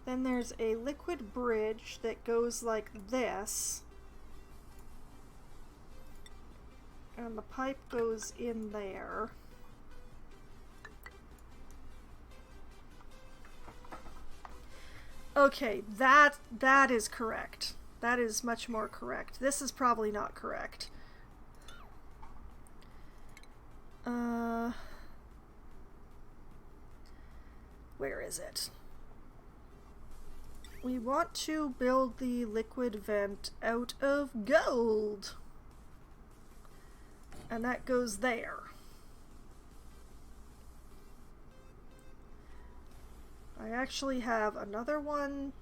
Then there's a liquid bridge that goes like this. And the pipe goes in there. Okay, that is correct. That is much more correct. This is probably not correct. Where is it? We want to build the liquid vent out of gold. And that goes there. I actually have another one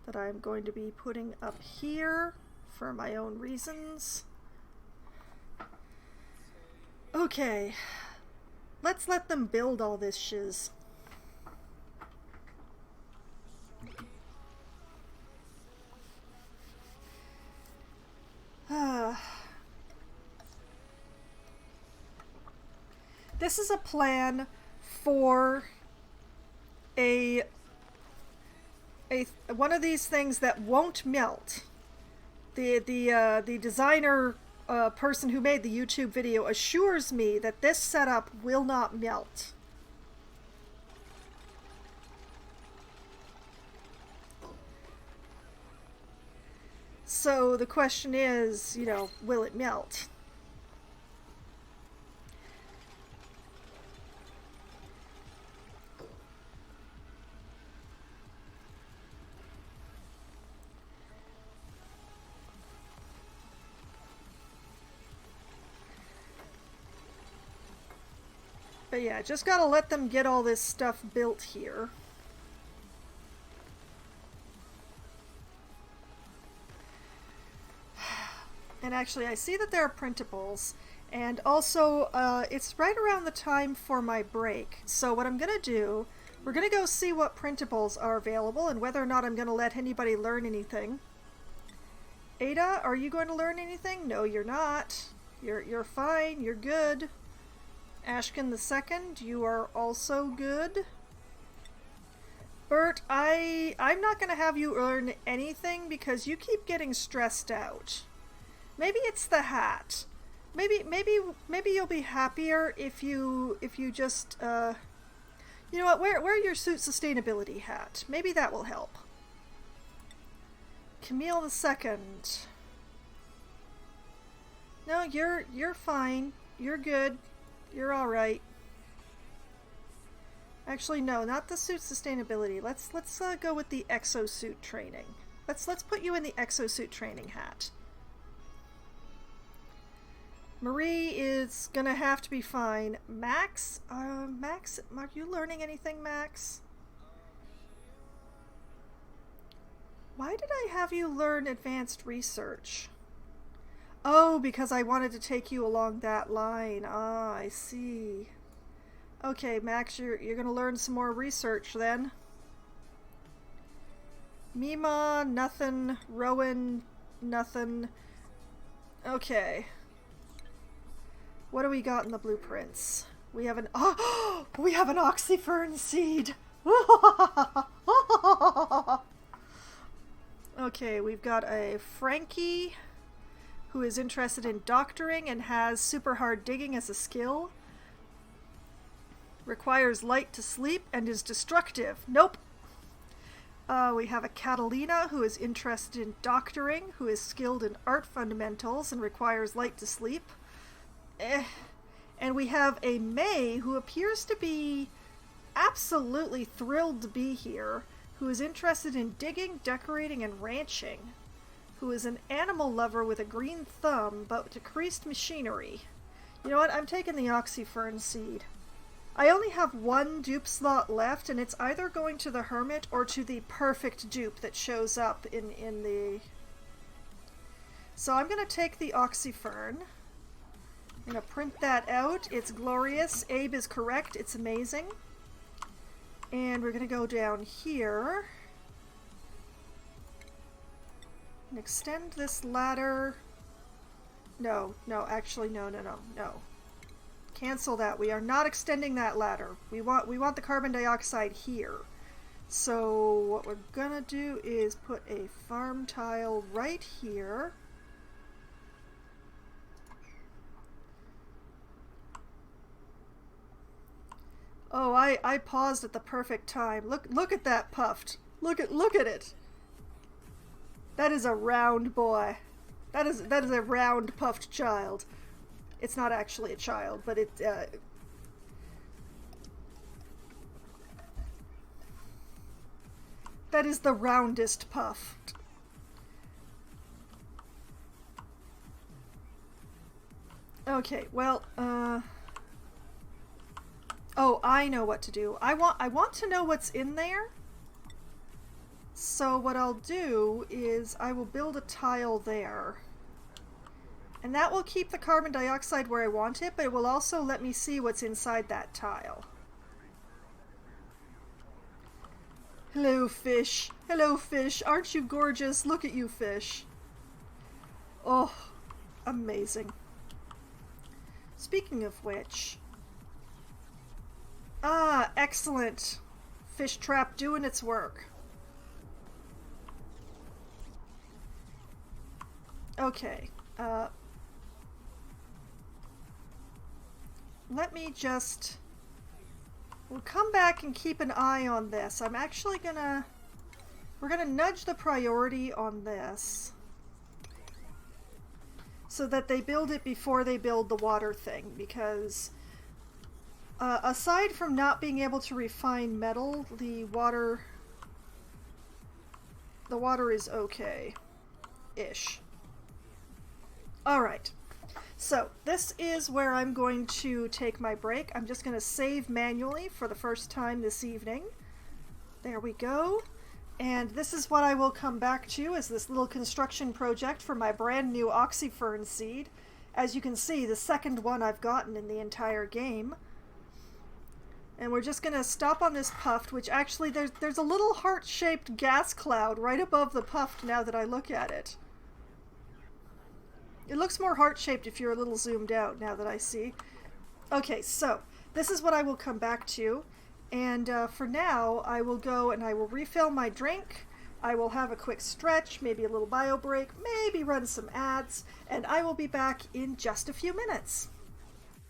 that I'm going to be putting up here for my own reasons. Okay, let's let them build all this shiz. This is a plan for one of these things that won't melt. The designer person who made the YouTube video assures me that this setup will not melt. So the question is, you know, will it melt? But yeah, just gotta let them get all this stuff built here. And actually, I see that there are printables, and also it's right around the time for my break. So what I'm gonna do, we're gonna go see what printables are available and whether or not I'm gonna let anybody learn anything. Ada, are you going to learn anything? No, you're not. You're fine. You're good. Ashkin the Second, you are also good. Bert, I'm not gonna have you learn anything because you keep getting stressed out. Maybe it's the hat. Maybe you'll be happier if you just you know what? Wear your suit sustainability hat. Maybe that will help. Camille the Second. No, you're fine. You're good. You're all right. Actually, no, not the suit sustainability. Let's go with the exosuit training. Let's put you in the exosuit training hat. Marie is gonna have to be fine. Max? Max, are you learning anything, Max? Why did I have you learn advanced research? Oh, because I wanted to take you along that line. Ah, I see. Okay, Max, you're gonna learn some more research then. Mima, nothing. Rowan, nothing. Okay. What do we got in the blueprints? We have an we have an oxyfern seed. Okay, we've got a Frankie who is interested in doctoring and has super hard digging as a skill. Requires light to sleep and is destructive. Nope. We have a Catalina who is interested in doctoring, who is skilled in art fundamentals and requires light to sleep. And we have a May who appears to be absolutely thrilled to be here, who is interested in digging, decorating, and ranching, who is an animal lover with a green thumb but decreased machinery. You know what? I'm taking the oxyfern seed. I only have one dupe slot left, and it's either going to the hermit or to the perfect dupe that shows up in the... So I'm going to take the oxyfern. I'm going to print that out. It's glorious. Abe is correct. It's amazing. And we're going to go down here and extend this ladder. No, actually, no. Cancel that. We are not extending that ladder. We want the carbon dioxide here. So what we're gonna do is put a farm tile right here. Oh, I paused at the perfect time. Look at that puffed. Look at it. That is a round boy. That is a round puffed child. It's not actually a child, but it, that is the roundest puff. Okay, well, oh, I know what to do. I want to know what's in there. So what I'll do is I will build a tile there. And that will keep the carbon dioxide where I want it, but it will also let me see what's inside that tile. Hello, fish. Hello, fish. Aren't you gorgeous? Look at you, fish. Oh, amazing. Speaking of which... Ah, excellent. Fish trap doing its work. Okay. Let me just... We'll come back and keep an eye on this. I'm actually gonna... We're gonna nudge the priority on this so that they build it before they build the water thing, because aside from not being able to refine metal, the water is okay-ish. Alright. So, this is where I'm going to take my break. I'm just going to save manually for the first time this evening. There we go. And this is what I will come back to as this little construction project for my brand new oxyfern seed. As you can see, the second one I've gotten in the entire game. And we're just going to stop on this puffed, which actually there's a little heart-shaped gas cloud right above the puffed now that I look at it. It looks more heart-shaped if you're a little zoomed out now that I see. Okay, so this is what I will come back to. And for now, I will go and I will refill my drink. I will have a quick stretch, maybe a little bio break, maybe run some ads, and I will be back in just a few minutes.